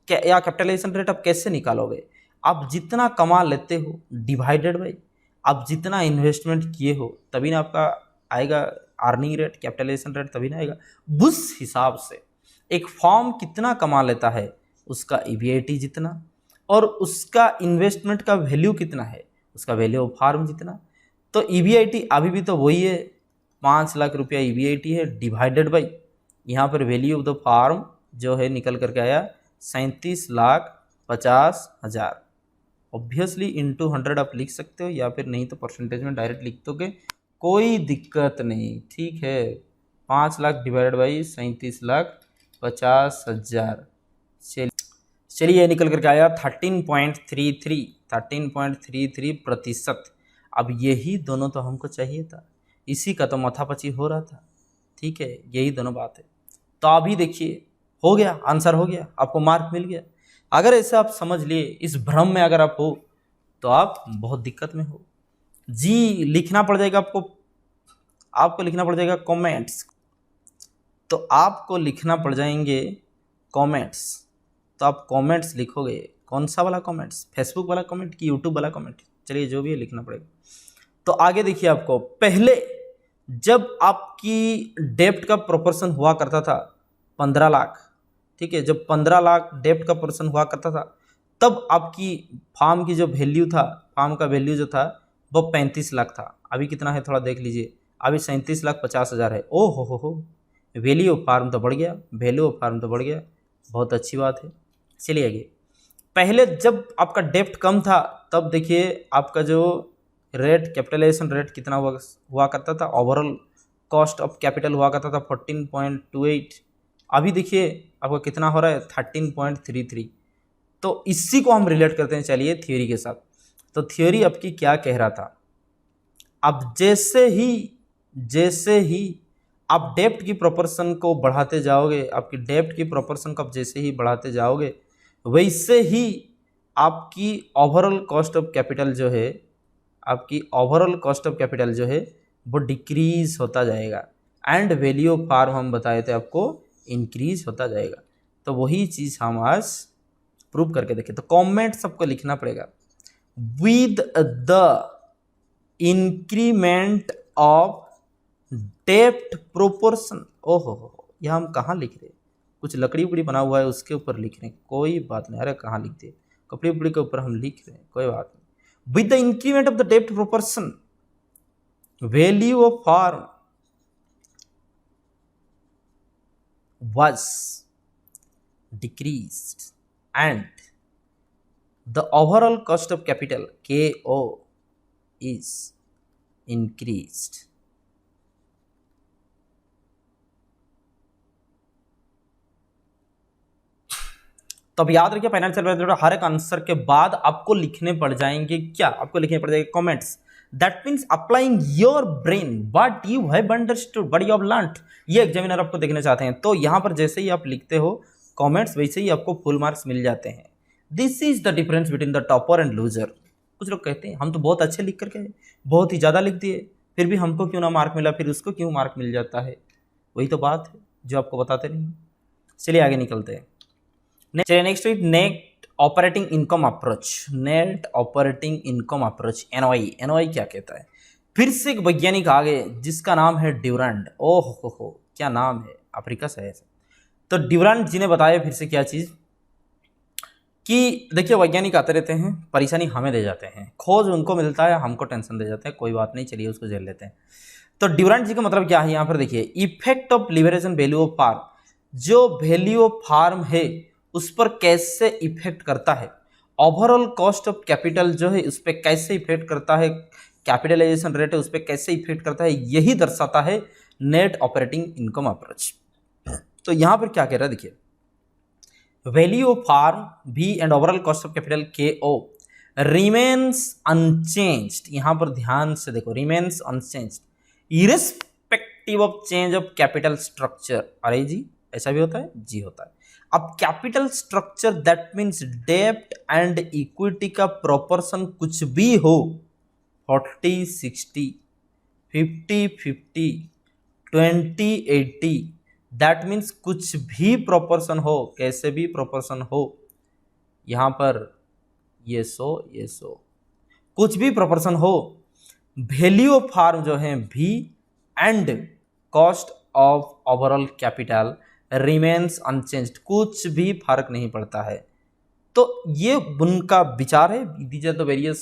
क्या या कैपिटलाइजेशन रेट आप कैसे निकालोगे? आप जितना कमा लेते हो डिवाइडेड बाई आप जितना इन्वेस्टमेंट किए हो तभी ना आपका आएगा अर्निंग रेट, कैपिटलाइजेशन रेट तभी ना आएगा। उस हिसाब से एक फॉर्म कितना कमा लेता है उसका ईबीआईटी जितना, और उसका इन्वेस्टमेंट का वैल्यू कितना है उसका वैल्यू ऑफ फार्म जितना। तो ईबीआईटी अभी भी तो वही है, 5 लाख रुपया ईबीआईटी है डिवाइडेड बाई यहाँ पर वैल्यू ऑफ द फार्म जो है निकल करके आया 37,50,000। ऑब्वियसली इंटू 100 आप लिख सकते हो या फिर नहीं तो परसेंटेज में डायरेक्ट लिख दोगे, कोई दिक्कत नहीं, ठीक है। 5 लाख डिवाइडेड बाई 37,50,000। चलिए निकल करके आया 13.33%। अब यही दोनों तो हमको चाहिए था, इसी का तो माथापची हो रहा था, ठीक है, यही दोनों बात है। तो अभी देखिए हो गया, आंसर हो गया, आपको मार्क मिल गया। अगर ऐसे आप समझ लिए, इस भ्रम में अगर आप हो तो आप बहुत दिक्कत में हो जी। लिखना पड़ जाएगा आपको लिखना पड़ जाएगा कमेंट्स, तो आपको लिखना पड़ जाएंगे कमेंट्स। तो आप कमेंट्स लिखोगे, कौन सा वाला कमेंट्स, फेसबुक वाला कमेंट कि यूट्यूब वाला कमेंट, चलिए जो भी है लिखना पड़ेगा। तो आगे देखिए, आपको पहले जब आपकी डेप्ट का प्रोपोर्शन हुआ करता था 15 लाख, ठीक है, जब 15 लाख डेप्ट का प्रोपोर्शन हुआ करता था तब आपकी फार्म की जो वैल्यू था, फार्म का वैल्यू जो था वो 35 लाख था। अभी कितना है थोड़ा देख लीजिए, अभी 37,50,000 है। ओ हो, वैल्यू ऑफ फार्म तो बढ़ गया, वैल्यू ऑफ फार्म तो बढ़ गया, बहुत अच्छी बात है। चलिए आगे, पहले जब आपका डेप्ट कम था तब देखिए आपका जो रेट, कैपिटलाइजेशन रेट कितना हुआ करता था, ओवरऑल कॉस्ट ऑफ कैपिटल हुआ करता था 14.28। अभी देखिए आपका कितना हो रहा है 13.33। तो इसी को हम रिलेट करते हैं चलिए थ्योरी के साथ। तो थ्योरी आपकी क्या कह रहा था, अब जैसे ही आप डेप्ट की प्रोपोर्शन को बढ़ाते जाओगे, आपकी डेप्ट की प्रोपोर्शन को आप जैसे ही बढ़ाते जाओगे वैसे ही आपकी ओवरऑल कॉस्ट ऑफ कैपिटल जो है, आपकी ओवरऑल कॉस्ट ऑफ कैपिटल जो है वो डिक्रीज होता जाएगा, एंड वैल्यू ऑफ फार्म हम बताए थे आपको इंक्रीज होता जाएगा। तो वही चीज़ हम आज प्रूव करके देखें। तो कमेंट सबको लिखना पड़ेगा, विद द इंक्रीमेंट ऑफ डेप्ट प्रोपोर्शन। ओहो, यह हम कहाँ लिख रहे हैं, कुछ लकड़ी उकड़ी बना हुआ है उसके ऊपर लिख रहे हैं, कोई बात नहीं। अरे कहाँ लिख दिए, कपड़े उपड़े के ऊपर हम लिख रहे हैं, कोई बात नहीं। With the increment of the डेप्ट proportion value of firm was decreased and the overall cost of capital KO is increased। तो अब याद रखिए, फाइनेंशियल मैनेजमेंट हर एक आंसर के बाद आपको लिखने पड़ जाएंगे क्या, आपको लिखने पड़ जाएंगे comments. That means applying your brain what you have understood, what you have learned. ये एग्जामिनर आपको देखना चाहते हैं। तो यहाँ पर जैसे ही आप लिखते हो कमेंट्स वैसे ही आपको फुल मार्क्स मिल जाते हैं। This is the difference between the topper and loser. कुछ लोग कहते हैं हम तो बहुत अच्छे लिख करके बहुत ही ज़्यादा लिख दिए, फिर भी हमको क्यों ना मार्क मिला, फिर उसको क्यों मार्क मिल जाता है। वही तो बात है जो आपको बताते नहीं। चलिए आगे निकलते हैं। Next is net operating income approach. Net operating income approach, NOI. NOI क्या कहता है, फिर से एक वैज्ञानिक आ गए जिसका नाम है ड्यूरांड। ओह हो, क्या नाम है, अफ्रीका से है। तो ड्यूरांड जी ने बताया फिर से क्या चीज़ कि देखिए वैज्ञानिक आते रहते हैं, परेशानी हमें दे जाते हैं, खोज उनको मिलता है, हमको टेंशन दे जाते हैं, कोई बात नहीं, चलिए उसको झेल लेते हैं। तो ड्यूरांड जी का मतलब क्या है यहाँ पर देखिए, effect of leverage and value of firm. जो वैल्यू ऑफ फार्म है उस पर कैसे इफेक्ट करता है, ओवरऑल कॉस्ट ऑफ कैपिटल जो है उस पर कैसे इफेक्ट करता है, कैपिटलाइजेशन रेट है उस पर कैसे इफेक्ट करता है, यही दर्शाता है नेट ऑपरेटिंग इनकम अप्रोच। तो यहाँ पर क्या कह रहा है देखिए, वैल्यू ऑफ फार्म भी and overall cost of capital KO remains unchanged. यहाँ पर ध्यान से देखो, remains unchanged irrespective of change of capital structure. अरे जी ऐसा भी होता है, जी होता है। अब कैपिटल स्ट्रक्चर दैट मीन्स डेब्ट एंड इक्विटी का प्रोपोर्शन कुछ भी हो, 40-60, 50-50, 20-80, दैट मीन्स कुछ भी प्रोपोर्शन हो, कैसे भी प्रोपोर्शन हो, यहां पर ये सो कुछ भी प्रोपोर्शन हो, वैल्यू ऑफ फार्म जो है भी and cost of overall capital remains unchanged, कुछ भी फर्क नहीं पड़ता है। तो ये उनका विचार है। These are the various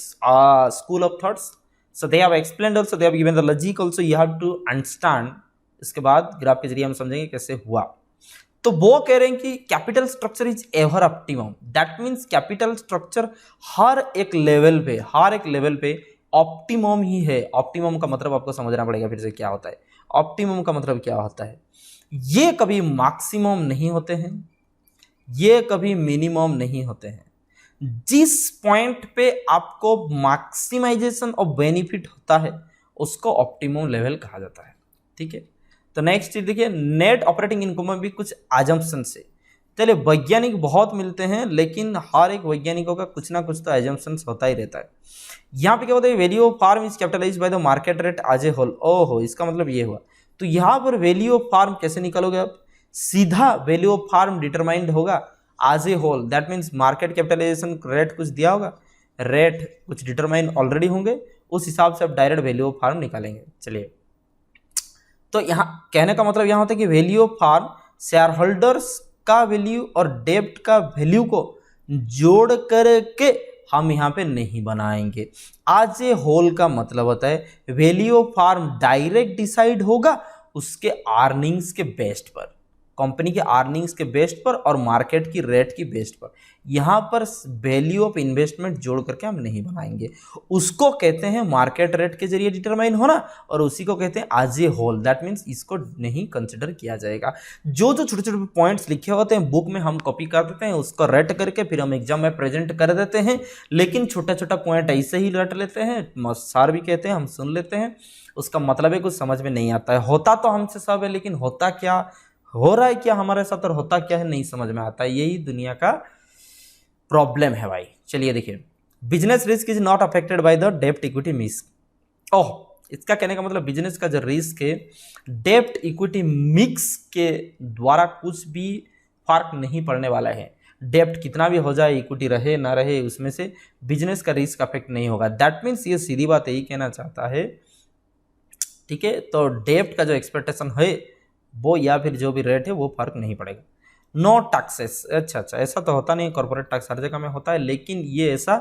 school of thoughts, so they have explained also, they have given the logic also, you have to understand. इसके बाद ग्राफ के जरिए हम समझेंगे कैसे हुआ। तो वो कह रहे हैं कि capital structure is ever optimum, that means capital structure हर एक लेवल पे ऑप्टिमम ही है। ऑप्टिमम का मतलब आपको समझना पड़ेगा फिर से क्या होता है। ऑप्टिमम का मतलब क्या होता है, ये कभी मैक्सिमम नहीं होते हैं, ये कभी मिनिमम नहीं होते हैं। जिस पॉइंट पे आपको मैक्सिमाइजेशन ऑफ बेनिफिट होता है उसको ऑप्टिमम लेवल कहा जाता है। ठीक है, तो नेक्स्ट चीज देखिए, नेट ऑपरेटिंग इनकम में भी कुछ एजम्पशन से, चलिए वैज्ञानिक बहुत मिलते हैं लेकिन हर एक वैज्ञानिकों का कुछ ना कुछ तो एजम्पशन होता ही रहता है। यहाँ पे क्या होता है, value of firm is capitalized by the market rate as a whole. ओहो, इसका मतलब ये हुआ। तो यहाँ पर वैल्यू ऑफ फार्म कैसे निकालोगे आप, सीधा वैल्यू ऑफ फार्म डिटरमाइंड होगा as a whole, that means market capitalization rate कुछ दिया होगा, रेट कुछ डिटरमाइन ऑलरेडी होंगे, उस हिसाब से आप डायरेक्ट वैल्यू ऑफ फार्म निकालेंगे। चलिए, तो यहाँ कहने का मतलब यहाँ होता है कि value of firm share holders का वैल्यू और डेब्ट का वैल्यू को जोड़ करके हम यहाँ पे नहीं बनाएंगे। आज ये होल का मतलब होता है value of firm direct decide होगा उसके अर्निंग्स के बेस्ट पर, कंपनी के अर्निंग्स के बेस्ट पर और मार्केट की रेट की बेस्ट पर। यहाँ पर वैल्यू ऑफ इन्वेस्टमेंट जोड़ करके हम नहीं बनाएंगे, उसको कहते हैं मार्केट रेट के जरिए डिटरमाइन होना और उसी को कहते हैं as a whole, that means इसको नहीं कंसिडर किया जाएगा। जो जो छोटे छोटे पॉइंट्स लिखे होते हैं बुक में हम कॉपी कर देते हैं, उसको रट करके फिर हम एग्जाम में प्रेजेंट कर देते हैं, लेकिन छोटा छोटा पॉइंट ऐसे ही रट लेते हैं, सर भी कहते हैं, हम सुन लेते हैं, उसका मतलब है कुछ समझ में नहीं आता है। होता तो हमसे सब है लेकिन होता क्या, हो रहा है क्या हमारे साथ और होता क्या है नहीं समझ में आता है, यही दुनिया का प्रॉब्लम है भाई। चलिए देखिए, business risk is not affected by the डेब्ट इक्विटी मिक्स। ओह, इसका कहने का मतलब बिजनेस का जो रिस्क है डेब्ट इक्विटी मिक्स के द्वारा कुछ भी फर्क नहीं पड़ने वाला है। डेब्ट कितना भी हो जाए, इक्विटी रहे ना रहे, उसमें से बिजनेस का रिस्क अफेक्ट नहीं होगा। दैट मीन्स ये सीधी बात यही कहना चाहता है। ठीक है, तो डेब्ट का जो एक्सपेक्टेशन है वो या फिर जो भी रेट है वो फर्क नहीं पड़ेगा। नो टैक्सेस, अच्छा, ऐसा तो होता नहीं, कॉर्पोरेट टैक्स हर जगह में होता है, लेकिन ये ऐसा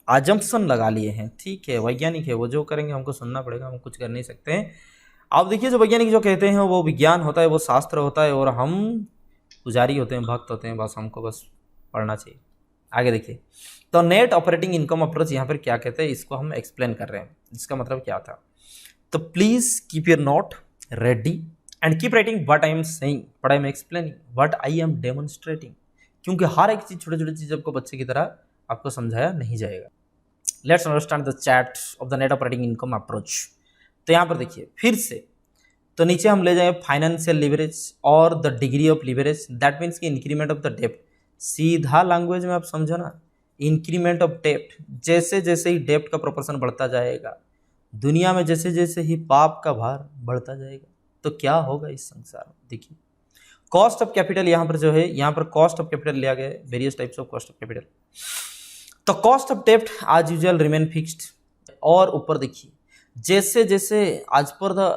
अजम्पशन लगा लिए हैं। ठीक है, वैज्ञानिक है, वो जो करेंगे हमको सुनना पड़ेगा, हम कुछ कर नहीं सकते हैं। अब देखिए, जो वैज्ञानिक जो कहते हैं वो विज्ञान होता है, वो शास्त्र होता है, और हम पुजारी होते हैं, भक्त होते हैं, बस हमको बस पढ़ना चाहिए। आगे देखिए, तो नेट ऑपरेटिंग इनकम अप्रोच यहाँ पर क्या कहते हैं, इसको हम एक्सप्लेन कर रहे हैं, इसका मतलब क्या था। तो please keep your note ready and keep writing what I am saying, what I am explaining, what I am demonstrating, क्योंकि हर एक चीज छोटे छोटे चीज आपको बच्चे की तरह आपको समझाया नहीं जाएगा। Let's understand the chat off the net operating income approach. तो यहाँ पर देखिए फिर से, तो नीचे हम ले जाएंगे फाइनेंशियल लिवरेज और the degree of leverage, that means कि इंक्रीमेंट ऑफ द डेप्ट। सीधा लैंग्वेज में आप समझो ना, इंक्रीमेंट ऑफ डेप्ट, जैसे जैसे ही डेप्ट का प्रोपोर्शन बढ़ता जाएगा, दुनिया में जैसे जैसे ही पाप का भार बढ़ता जाएगा, तो क्या होगा इस संसार में। देखिए, कॉस्ट ऑफ कैपिटल यहाँ पर जो है, यहाँ पर कॉस्ट ऑफ कैपिटल लिया गया है, various types of cost of capital. तो कॉस्ट ऑफ डेप्ट आज यूजुअल रिमेन फिक्स्ड, और ऊपर देखिए जैसे जैसे आज पर the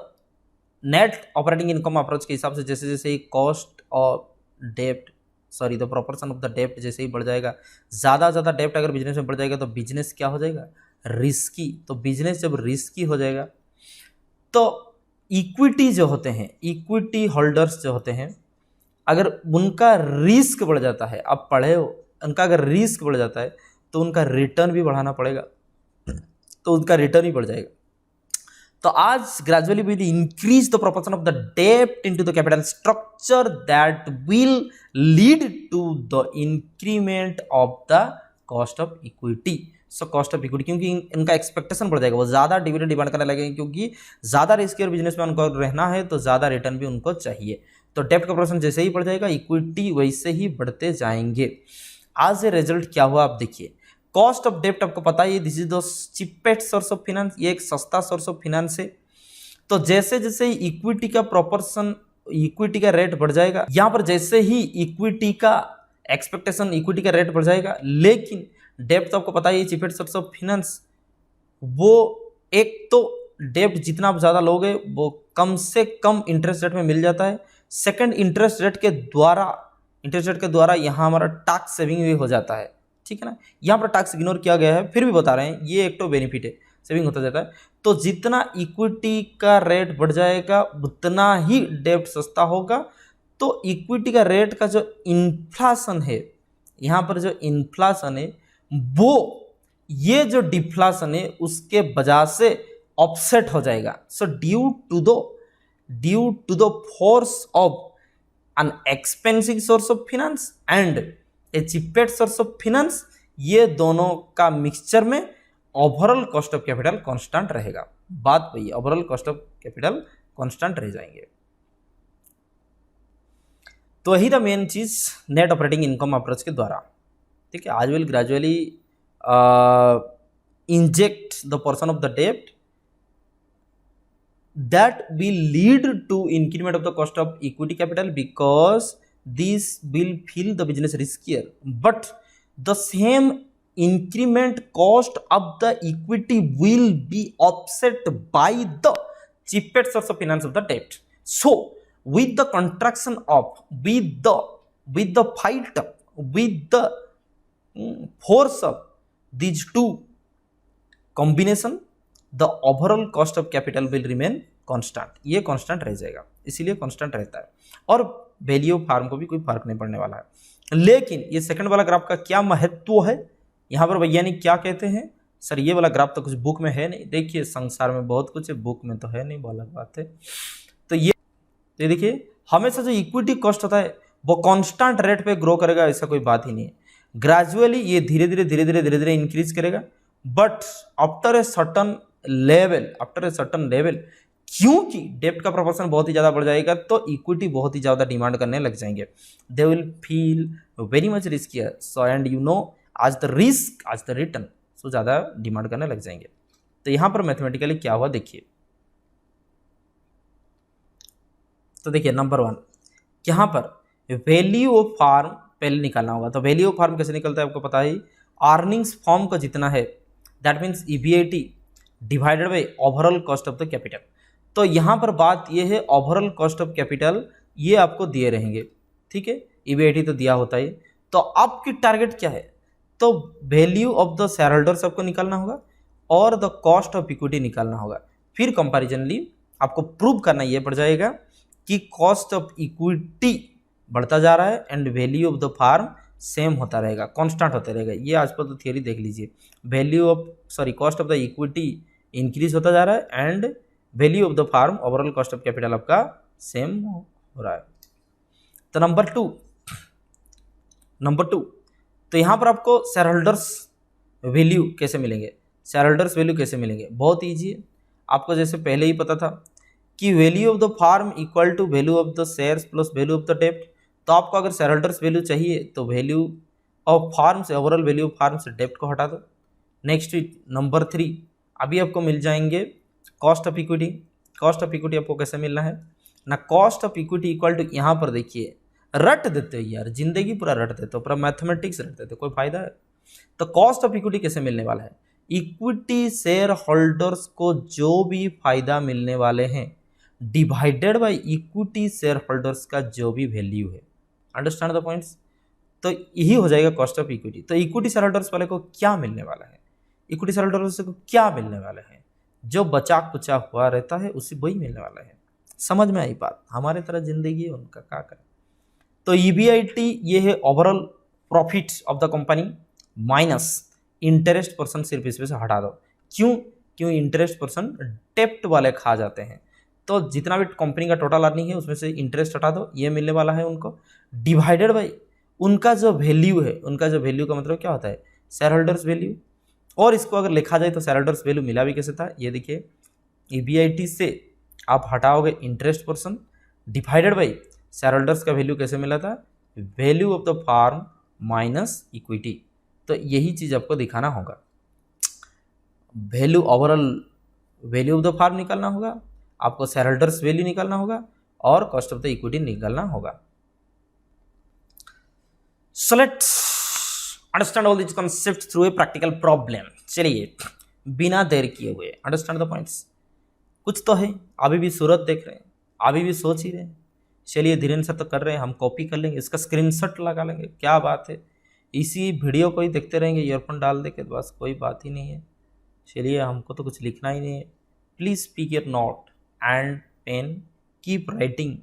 net operating income approach के हिसाब से जैसे जैसे cost of dept, sorry the proportion of the डेप्ट जैसे ही बढ़ जाएगा, ज़्यादा डेप्ट अगर बिजनेस में बढ़ जाएगा तो बिजनेस क्या हो जाएगा, रिस्की। तो बिजनेस जब रिस्की हो जाएगा तो इक्विटी जो होते हैं, इक्विटी होल्डर्स जो होते हैं, अगर उनका रिस्क बढ़ जाता है, आप पढ़े हो, उनका अगर रिस्क बढ़ जाता है तो उनका रिटर्न भी बढ़ाना पड़ेगा, तो उनका रिटर्न भी बढ़ जाएगा। तो आज gradually will increase the proportion of the डेब्ट into the capital structure that will lead to the increment of the cost of equity. So cost of equity, क्योंकि इनका एक्सपेक्टेशन बढ़ जाएगा, वो ज़्यादा डिविडेंड डिमांड करने लगेंगे, क्योंकि ज़्यादा रिस्की और बिजनेस में उनको रहना है तो ज़्यादा रिटर्न भी उनको चाहिए। तो डेप्ट का प्रोपोर्शन जैसे ही बढ़ जाएगा इक्विटी वैसे ही बढ़ते जाएंगे। आज ये रिजल्ट क्या हुआ आप देखिए। कॉस्ट ऑफ डेप्ट आपको पता ही, this is the cheapest source of finance, ये एक सस्ता सोर्स ऑफ फाइनेंस है। तो जैसे जैसे इक्विटी का प्रोपोर्शन, इक्विटी का रेट बढ़ जाएगा, यहां पर जैसे ही इक्विटी का एक्सपेक्टेशन, इक्विटी का रेट बढ़ जाएगा, लेकिन डेप्ट तो आपको पता ही चीपेस्ट सोर्स ऑफ फाइनेंस, वो एक तो डेप्ट जितना आप ज़्यादा लोगे वो कम से कम इंटरेस्ट रेट में मिल जाता है। सेकंड, इंटरेस्ट रेट के द्वारा यहाँ हमारा टैक्स सेविंग भी हो जाता है, ठीक है ना। यहाँ पर टैक्स इग्नोर किया गया है, फिर भी बता रहे हैं, ये एक तो बेनिफिट है, सेविंग होता जाता है। तो जितना इक्विटी का रेट बढ़ जाएगा उतना ही डेप्ट सस्ता होगा। तो इक्विटी का रेट का जो इन्फ्लेशन है, यहाँ पर जो इन्फ्लेशन है वो ये जो डिफ्लेशन है उसके वजह से ऑफसेट हो जाएगा। So due to the force of an expensive source of finance and a cheapest source of finance, ये दोनों का मिक्सचर में overall cost of capital constant रहेगा। बात वही, overall cost of capital constant रह जाएंगे। तो यही द मेन चीज नेट ऑपरेटिंग इनकम अप्रोच के द्वारा, ठीक है। आज will gradually inject the portion of the debt that will lead to increment of the cost of equity capital, because this will feel the business riskier, but the same increment cost of the equity will be offset by the cheapest source of finance of the debt. So with the contraction of, with the fight up, with the force of these two combination, the overall cost of capital will remain constant। ये constant रह जाएगा, इसीलिए constant रहता है, और value of farm को भी कोई फर्क नहीं पड़ने वाला है। लेकिन ये सेकंड वाला ग्राफ का क्या महत्व है, यहाँ पर वैज्ञानिक क्या कहते हैं, सर ये वाला ग्राफ तो कुछ बुक में है नहीं। देखिए संसार में बहुत कुछ है, बुक में तो है नहीं, वो अलग बात है। तो ये देखिए, हमेशा जो इक्विटी कॉस्ट होता है वो कांस्टेंट रेट पे ग्रो करेगा, ऐसा कोई बात ही नहीं है। ग्रेजुअली ये धीरे धीरे इंक्रीज करेगा, but after a certain level, क्योंकि डेप्ट का प्रोपोर्शन बहुत ही ज़्यादा बढ़ जाएगा तो इक्विटी बहुत ही ज़्यादा डिमांड करने लग जाएंगे। They will feel very much riskier, so and you know आज द रिटर्न, सो ज़्यादा डिमांड करने लग जाएंगे। तो यहाँ पर मैथमेटिकली क्या हुआ देखिए। तो देखिए नंबर 1, यहाँ पर वैल्यू ऑफ फार्म पहले निकालना होगा। तो वैल्यू ऑफ फार्म कैसे निकलता है आपको पता है, अर्निंग्स फॉर्म का जितना है that means EBIT divided by overall cost of the capital. तो यहाँ पर बात ये है ओवरऑल कॉस्ट ऑफ कैपिटल ये आपको दिए रहेंगे, ठीक है। EBIT तो दिया होता है। तो आपकी टारगेट क्या है, तो value of the share holders आपको निकालना होगा और द कॉस्ट ऑफ इक्विटी निकालना होगा। फिर कंपैरिजनली आपको प्रूव करना ये पड़ जाएगा कि कॉस्ट ऑफ इक्विटी बढ़ता जा रहा है and value of the firm same होता रहेगा, कांस्टेंट होता रहेगा। ये आज पर तो थियरी देख लीजिए, cost of the equity increase होता जा रहा है and value of the firm overall cost of capital आपका सेम हो रहा है। तो नंबर टू, तो यहाँ पर आपको शेयर होल्डर्स वैल्यू कैसे मिलेंगे, बहुत ईजी है। आपको जैसे पहले ही पता था कि value of the firm equal to value of the shares plus value of the डेप्ट। तो आपको अगर शेयर होल्डर्स वैल्यू चाहिए तो वैल्यू ऑफ फार्म से, ओवरऑल वैल्यू ऑफ फार्म से डेप्ट को हटा दो। नेक्स्ट नंबर 3, अभी आपको मिल जाएंगे कॉस्ट ऑफ इक्विटी आपको कैसे मिलना है ना, cost of equity equal to, यहाँ पर देखिए रट देते हो यार, जिंदगी पूरा रट देते हो, पूरा मैथमेटिक्स रट देते हो, कोई फायदा है। तो कॉस्ट ऑफ इक्विटी कैसे मिलने वाला है, इक्विटी शेयर होल्डर्स को जो भी फायदा मिलने वाले हैं divided by equity share holders का जो भी वैल्यू है। Understand the points. तो यही हो जाएगा कॉस्ट ऑफ इक्विटी। तो इक्विटी शेयर होल्डर्स वाले को क्या मिलने वाला है, इक्विटी शेयर होल्डर्स को क्या मिलने वाला है, जो बचा कुचा हुआ रहता है उसी वही मिलने वाला है। समझ में आई बात, हमारे तरह जिंदगी है उनका क्या करें। तो EBIT ये है overall profit of the company minus interest person, सिर्फ इसमें से हटा दो। क्यों इंटरेस्ट पर्सन डेप्ट वाले खा जाते हैं। तो जितना भी कंपनी का टोटल अर्निंग है उसमें से इंटरेस्ट हटा दो, ये मिलने वाला है उनको, डिवाइडेड बाई उनका जो वैल्यू है, उनका जो वैल्यू का मतलब क्या होता है, शेयर होल्डर्स वैल्यू। और इसको अगर लिखा जाए तो शेयर होल्डर्स वैल्यू मिला भी कैसे था, ये देखिए EBIT से आप हटाओगे इंटरेस्ट पर्सन डिवाइडेड बाई शेयर होल्डर्स का वैल्यू कैसे मिला था, value of the firm minus equity. तो यही चीज़ आपको दिखाना होगा, value overall value of the firm निकालना होगा, आपको शेयर होल्डर्स वैल्यू निकालना होगा और कॉस्ट ऑफ द इक्विटी निकालना होगा। So let's understand all these concepts through a practical problem। चलिए बिना देर किए हुए अंडरस्टैंड द पॉइंट्स। कुछ तो है, अभी भी सूरत देख रहे हैं, अभी भी सोच ही रहे हैं। चलिए धीरेन्द्र सर तो कर रहे हैं, हम कॉपी कर लेंगे, इसका स्क्रीनशॉट लगा लेंगे, क्या बात है। इसी वीडियो को ही देखते रहेंगे ईयरफोन डाल दे के, बस कोई बात ही नहीं है। चलिए हमको तो कुछ लिखना ही नहीं है। Please speak your note and pen, keep writing.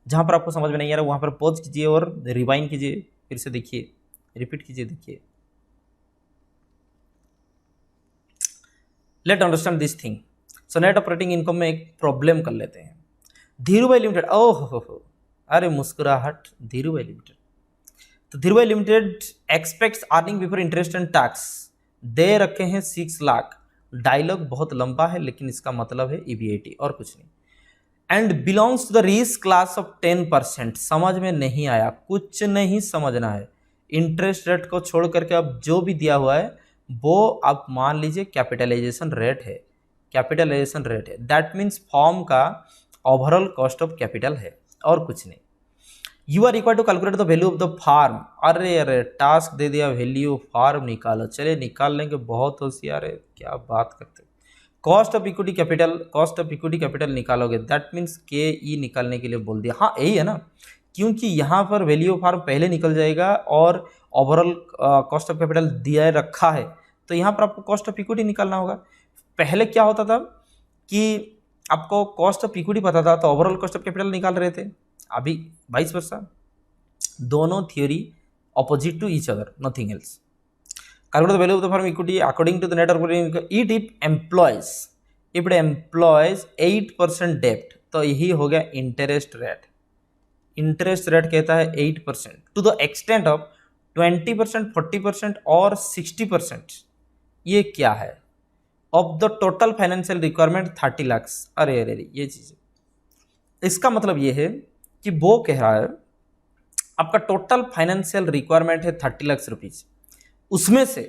जहाँ पर आपको समझ में नहीं आ रहा वहाँ पर पॉज कीजिए और रिवाइंड कीजिए, फिर से देखिए, रिपीट कीजिए, देखिए। Let understand this thing. So net operating income में एक प्रॉब्लम कर लेते हैं। धीरूभाई लिमिटेड, ओह हो, अरे मुस्कुराहट, धीरूभाई लिमिटेड। तो Dhirubhai limited expects earning before interest and tax, दे रखे हैं 6 लाख। डायलॉग बहुत लंबा है लेकिन इसका मतलब है EBIT और कुछ नहीं। And belongs to the risk class of 10%। समझ में नहीं आया, कुछ नहीं समझना है। इंटरेस्ट रेट को छोड़ करके अब जो भी दिया हुआ है वो आप मान लीजिए कैपिटलाइजेशन रेट है, कैपिटलाइजेशन रेट है। दैट मीन्स फॉर्म का ओवरऑल कॉस्ट ऑफ कैपिटल है और कुछ नहीं। You are required to calculate the value of the firm. अरे टास्क दे दिया, वैल्यू फार्म निकालो। चलिए निकाल लेंगे, बहुत होशियार है, क्या बात करते। Cost of equity capital, cost of equity capital निकालोगे, दैट मीन्स KE निकालने के लिए बोल दिया। हाँ यही है ना, क्योंकि यहाँ पर वैल्यू ऑफ फार्म पहले निकल जाएगा और ओवरऑल कॉस्ट ऑफ कैपिटल दिया रखा है, तो यहाँ पर आपको कॉस्ट ऑफ इक्विटी निकालना होगा। पहले क्या होता था कि आपको कॉस्ट ऑफ इक्विटी पता था तो ओवरऑल कॉस्ट ऑफ कैपिटल निकाल रहे थे, अभी वाइस वर्सा। दोनों theory opposite to each other, nothing else. Calculate the value of the firm equity according to the net operating income if it employs 8% debt। तो यही हो गया इंटरेस्ट रेट। इंटरेस्ट रेट कहता है 8% टू द एक्सटेंट ऑफ 20%, 40% और 60%। ये क्या है, of the total financial requirement 30 lakh. अरे ये चीज़, इसका मतलब ये है कि वो कह रहा है आपका टोटल फाइनेंशियल रिक्वायरमेंट है 30 लाख रुपीज़, उसमें से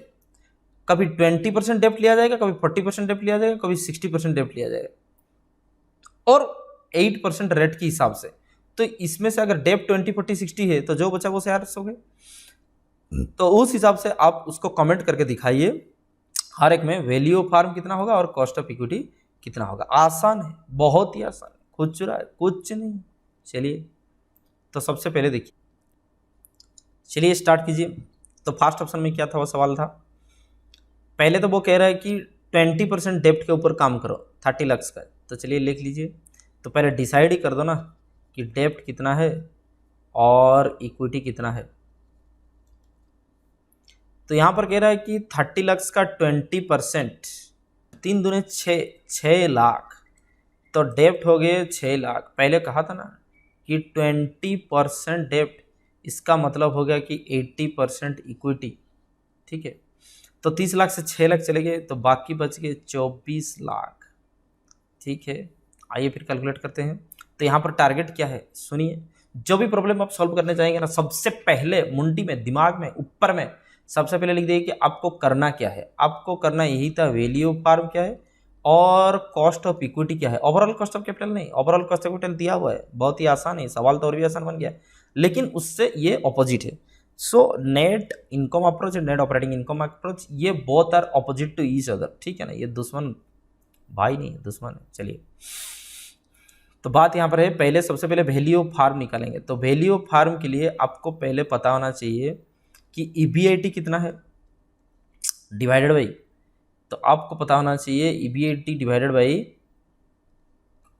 कभी 20% डेप्ट लिया जाएगा, कभी 40% डेप्ट लिया जाएगा, कभी 60% डेप्ट लिया जाएगा और 8% रेट के हिसाब से। तो इसमें से अगर डेप्ट 20, 40, 60 है तो जो बचा वो शेयर्स हो गए। तो उस हिसाब से आप उसको कमेंट करके दिखाइए, हर एक में वैल्यू ऑफ फार्म कितना होगा और कॉस्ट ऑफ इक्विटी कितना होगा। आसान है, बहुत ही आसान है, खुचरा है, कुछ नहीं। चलिए तो सबसे पहले देखिए, चलिए स्टार्ट कीजिए। तो फर्स्ट ऑप्शन में क्या था, वो सवाल था, पहले तो वो कह रहा है कि 20% डेप्ट के ऊपर काम करो 30 लाख का। तो चलिए लिख लीजिए। तो पहले डिसाइड ही कर दो ना कि डेप्ट कितना है और इक्विटी कितना है। तो यहाँ पर कह रहा है कि 30 लाख का 20%, 3 दूने 6 लाख, तो डेप्ट हो गए 6 लाख। पहले कहा था ना कि 20% डेप्ट, इसका मतलब हो गया कि 80% इक्विटी, ठीक है। तो 30 लाख से 6 लाख चले गए तो बाकी बच गए 24 लाख, ठीक है। आइए फिर कैलकुलेट करते हैं। तो यहाँ पर टारगेट क्या है, सुनिए। जो भी प्रॉब्लम आप सॉल्व करने चाहेंगे ना, सबसे पहले मुंडी में, दिमाग में, ऊपर में सबसे पहले लिख देंगे कि आपको करना क्या है। आपको करना यही था, वैल्यू ऑफ फार्म क्या है और कॉस्ट ऑफ इक्विटी क्या है। ओवरऑल कॉस्ट ऑफ कैपिटल नहीं, ओवरऑल कॉस्ट ऑफ कैपिटल दिया हुआ है, बहुत ही आसान है, सवाल तो और भी आसान बन गया, लेकिन उससे ये ऑपोजिट है। So net income approach and net operating income approach, ये both are opposite to each other, ठीक है ना। ये दुश्मन भाई नहीं, दुश्मन है। चलिए तो बात यहाँ पर है, पहले सबसे पहले वैल्यू ऑफ फार्म निकालेंगे। तो वैल्यू ऑफ फार्म के लिए आपको पहले पता होना चाहिए कि EBIT कितना है डिवाइडेड बाई, तो आपको पता होना चाहिए EBIT divided by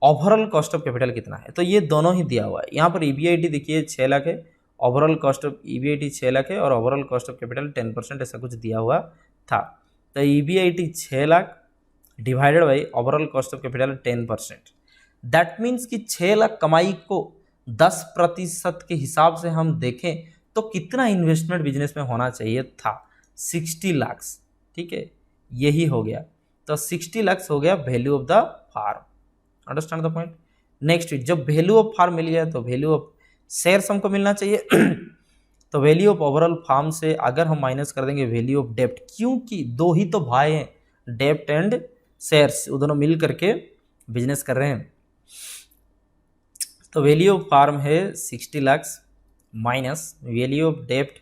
overall cost of capital कितना है। तो ये दोनों ही दिया हुआ है। यहाँ पर EBIT देखिए 6 लाख है, overall cost of EBIT 6 lakh है और ओवरऑल कॉस्ट ऑफ कैपिटल 10%, ऐसा कुछ दिया हुआ था। तो EBIT 6 lakh divided by overall cost of capital 10%। That means कि 6 लाख कमाई को 10% के हिसाब से हम देखें तो कितना इन्वेस्टमेंट बिजनेस में होना चाहिए था, 60 लाख, ठीक है। यही हो गया, तो 60 लाख हो गया value of the firm. Understand the point. Next जब वैल्यू ऑफ फार्म मिल गया तो वैल्यू ऑफ शेयर्स हमको मिलना चाहिए तो वैल्यू ऑफ ओवरऑल फार्म से अगर हम माइनस कर देंगे वैल्यू ऑफ डेप्ट, क्योंकि दो ही तो भाई हैं, डेप्ट एंड शेयर्स, वो दोनों मिल करके बिजनेस कर रहे हैं। तो वैल्यू ऑफ फार्म है 60 लाख माइनस वैल्यू ऑफ डेप्ट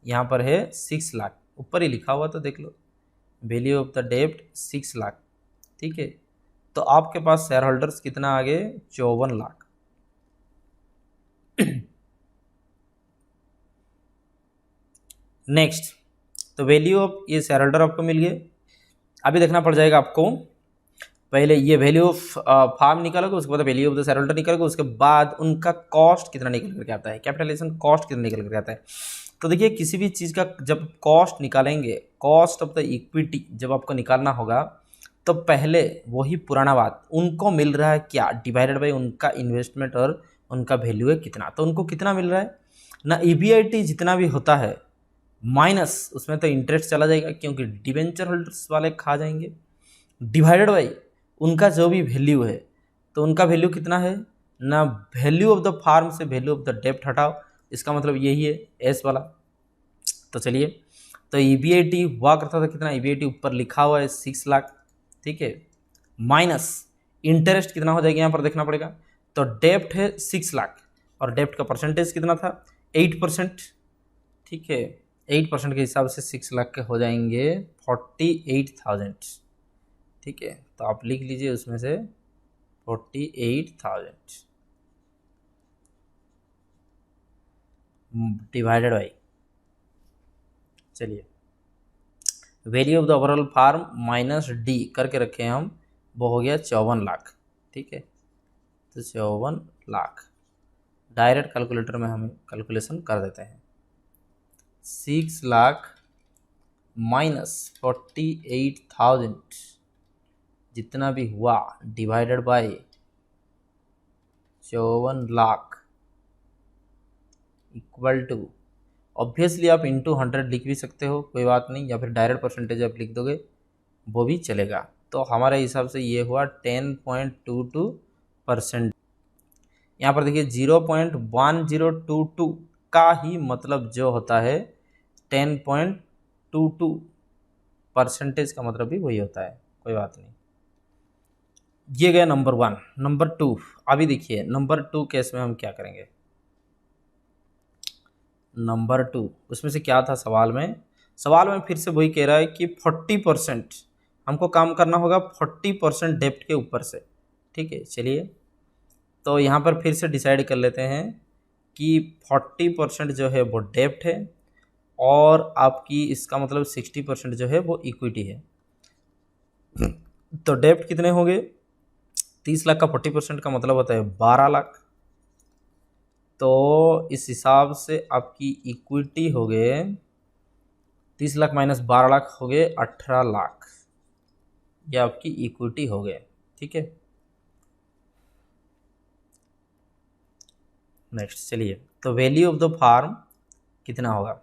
यहाँ पर है 6 लाख, ऊपर ही लिखा हुआ तो देख लो, वैल्यू ऑफ द डेप्ट 6 लाख। ठीक है, तो आपके पास शेयर होल्डर्स कितना आ गए 54 लाख। नेक्स्ट तो वैल्यू ऑफ ये शेयर होल्डर आपको मिल गए। अभी देखना पड़ जाएगा आपको, पहले ये वैल्यू ऑफ फार्म निकालोगे, उसके बाद value of the share holder निकालोगे, उसके बाद उनका कॉस्ट कितना निकल करके आता है, कैपिटलाइजेशन कॉस्ट कितना निकल करके आता है। तो देखिए किसी भी चीज़ का जब कॉस्ट निकालेंगे, कॉस्ट ऑफ द इक्विटी जब आपको निकालना होगा, तो पहले वही पुराना बात, उनको मिल रहा है क्या डिवाइडेड बाई उनका इन्वेस्टमेंट और उनका वैल्यू है कितना, तो उनको कितना मिल रहा है ना, EBIT जितना भी होता है माइनस उसमें तो इंटरेस्ट चला जाएगा क्योंकि डिवेंचर होल्डर्स वाले खा जाएंगे, डिवाइडेड बाई उनका जो भी वैल्यू है, तो उनका वैल्यू कितना है ना, वैल्यू ऑफ द फार्म से वैल्यू ऑफ द डेप्ट हटाओ, इसका मतलब यही है एस वाला। तो चलिए, तो EBIT हुआ करता था कितना, EBIT ऊपर लिखा हुआ है 6 लाख, ठीक है, माइनस इंटरेस्ट कितना हो जाएगा यहाँ पर देखना पड़ेगा। तो डेप्ट है 6 लाख और डेप्ट का परसेंटेज कितना था 8%, ठीक है, 8% के हिसाब से 6 लाख के हो जाएंगे 48,000, ठीक है। तो आप लिख लीजिए उसमें से 48,000 डिवाइडेड बाई, चलिए value of the overall firm minus D करके रखे हैं हम, वो हो गया 54 लाख, ठीक है। तो 54 लाख डायरेक्ट कैलकुलेटर में हम कैलकुलेशन कर देते हैं, 6 लाख माइनस 48,000 जितना भी हुआ divided by 54 lakh equal to, obviously आप इंटू 100 लिख भी सकते हो, कोई बात नहीं, या फिर डायरेक्ट परसेंटेज आप लिख दोगे वो भी चलेगा। तो हमारे हिसाब से ये हुआ 10.22%। यहाँ पर देखिए 0.1022 का ही मतलब जो होता है 10.22% का मतलब भी वही होता है, कोई बात नहीं। ये गया नंबर 1। नंबर 2, अभी देखिए नंबर 2 केस में हम क्या करेंगे। नंबर 2 उसमें से क्या था सवाल में फिर से वही कह रहा है कि 40% हमको काम करना होगा 40% डेप्ट के ऊपर से, ठीक है। चलिए तो यहाँ पर फिर से डिसाइड कर लेते हैं कि 40% जो है वो डेप्ट है और आपकी इसका मतलब 60% जो है वो इक्विटी है। तो डेप्ट कितने होंगे 30 लाख का 40% का मतलब होता है 12 लाख। तो इस हिसाब से आपकी इक्विटी हो गए 30 लाख माइनस 12 लाख हो गए 18 लाख, ये आपकी इक्विटी हो गए, ठीक है। नेक्स्ट चलिए, तो वैल्यू ऑफ द फार्म कितना होगा,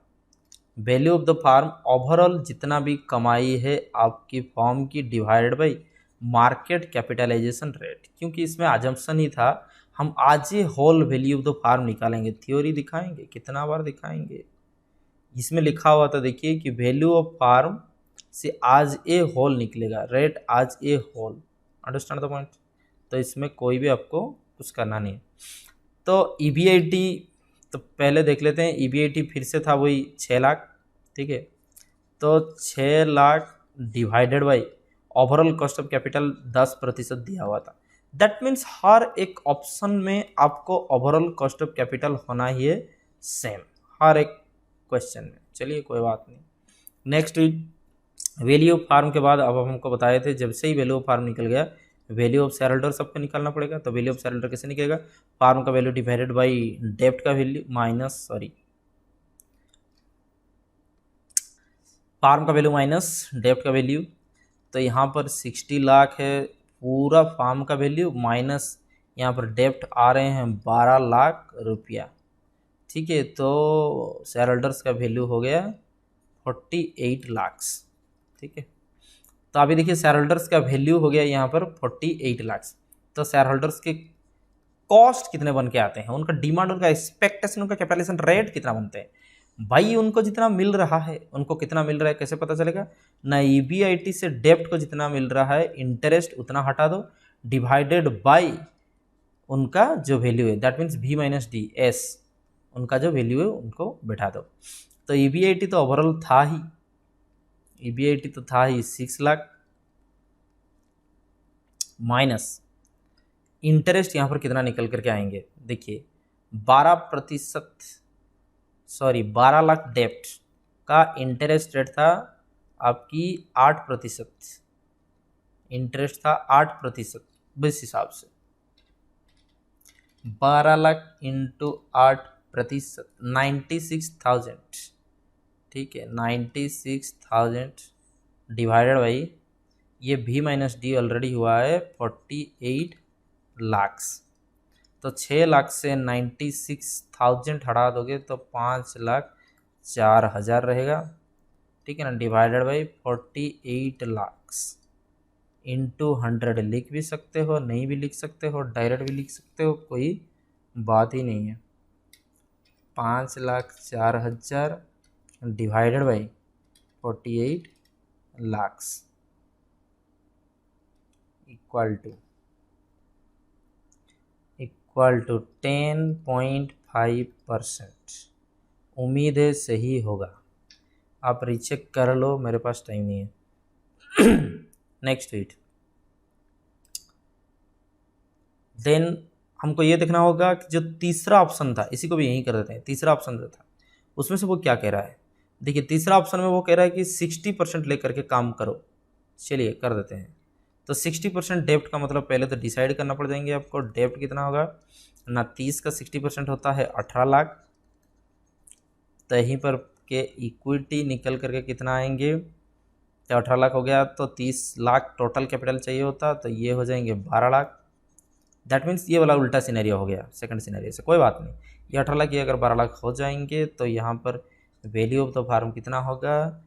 value of the firm overall जितना भी कमाई है आपकी फॉर्म की divided by market capitalization rate, क्योंकि इसमें अजम्पशन ही था हम आज ये whole value of the firm निकालेंगे, थ्योरी दिखाएंगे, कितना बार दिखाएंगे। इसमें लिखा हुआ था देखिए कि वैल्यू ऑफ फार्म से आज ए होल निकलेगा, रेट आज ए होल, अंडरस्टैंड द पॉइंट। तो इसमें कोई भी आपको कुछ करना नहीं। तो EBIT तो पहले देख लेते हैं, EBIT फिर से था वही 6 लाख, ठीक है। तो 6 lakh divided by overall cost of capital 10% दिया हुआ था। दैट मीन्स हर एक ऑप्शन में आपको ओवरऑल कॉस्ट ऑफ कैपिटल होना ही है सेम, हर एक क्वेश्चन में। चलिए कोई बात नहीं। नेक्स्ट वैल्यू ऑफ फार्म के बाद अब हमको बताए थे जब से ही वैल्यू ऑफ फार्म निकल गया वैल्यू ऑफ शेयर होल्डर सबको निकालना पड़ेगा। तो वैल्यू ऑफ शेयर होल्डर कैसे निकलेगा, फार्म का वैल्यू डिवाइडेड बाई डेप्ट का वैल्यू माइनस फार्म का वैल्यू माइनस डेप्ट का वैल्यू। तो यहाँ पर 60 लाख है पूरा फार्म का वैल्यू माइनस यहाँ पर डेप्ट आ रहे हैं 12 लाख रुपया, ठीक है। तो शेयर होल्डर्स का वैल्यू हो गया 48 लाख, ठीक है। तो अभी देखिए शेयर होल्डर्स का वैल्यू हो गया यहाँ पर 48 लाख। तो शेयर होल्डर्स के कॉस्ट कितने बन के आते हैं, उनका डिमांड, उनका एक्सपेक्टेशन, उनका कैपिटलाइजेशन रेट कितना बनते हैं। भाई उनको जितना मिल रहा है, उनको कितना मिल रहा है कैसे पता चलेगा ना, ईबीआईटी से डेब्ट को जितना मिल रहा है इंटरेस्ट उतना हटा दो, डिवाइडेड बाय उनका जो वैल्यू है, that means V minus D S, उनका जो वैल्यू है उनको बैठा दो। तो ईबीआईटी तो ओवरऑल था ही, ईबीआईटी तो था ही 6 लाख, माइनस इंटरेस्ट यहाँ पर कितना निकल करके आएंगे, देखिए 12%, सॉरी 12 लाख डेप्ट का इंटरेस्ट रेट था आपकी 8%, इंटरेस्ट था 8% इस हिसाब से 12 लाख इंटू 8%, 96,000, ठीक है, 96,000 डिवाइडेड बाई ये V माइनस डी ऑलरेडी हुआ है 48 लाख्स, तो 6 लाख से 96,000 हटा दोगे तो 5,04,000 रहेगा, ठीक है ना, डिवाइडेड बाई 48 लाख्स इंटू 100 लिख भी सकते हो, नहीं भी लिख सकते हो, डायरेक्ट भी लिख सकते हो, कोई बात ही नहीं है। 5,04,000 divided by 48 lakhs equal to 10.5%। उम्मीद है सही होगा, आप रीचेक कर लो, मेरे पास टाइम नहीं है। नेक्स्ट वीट, देन हमको ये देखना होगा कि जो तीसरा ऑप्शन था, इसी को भी यहीं कर देते हैं, तीसरा ऑप्शन जो था उसमें से वो क्या कह रहा है। देखिए तीसरा ऑप्शन में वो कह रहा है कि 60% लेकर के काम करो, चलिए कर देते हैं। तो 60% डेप्ट का मतलब पहले तो डिसाइड करना पड़ जाएंगे आपको, डेप्ट कितना होगा ना, 30 का 60% होता है 18 लाख, तो यहीं पर के इक्विटी निकल करके कितना आएंगे, तो 18 लाख हो गया, तो 30 लाख टोटल कैपिटल चाहिए होता, तो ये हो जाएंगे 12 लाख, दैट मीन्स ये वाला उल्टा सिनेरियो हो गया सेकंड सिनेरियो से, कोई बात नहीं, ये 18 लाख ये अगर 12 लाख हो जाएंगे तो यहाँ पर वैल्यू ऑफ द फार्म कितना होगा,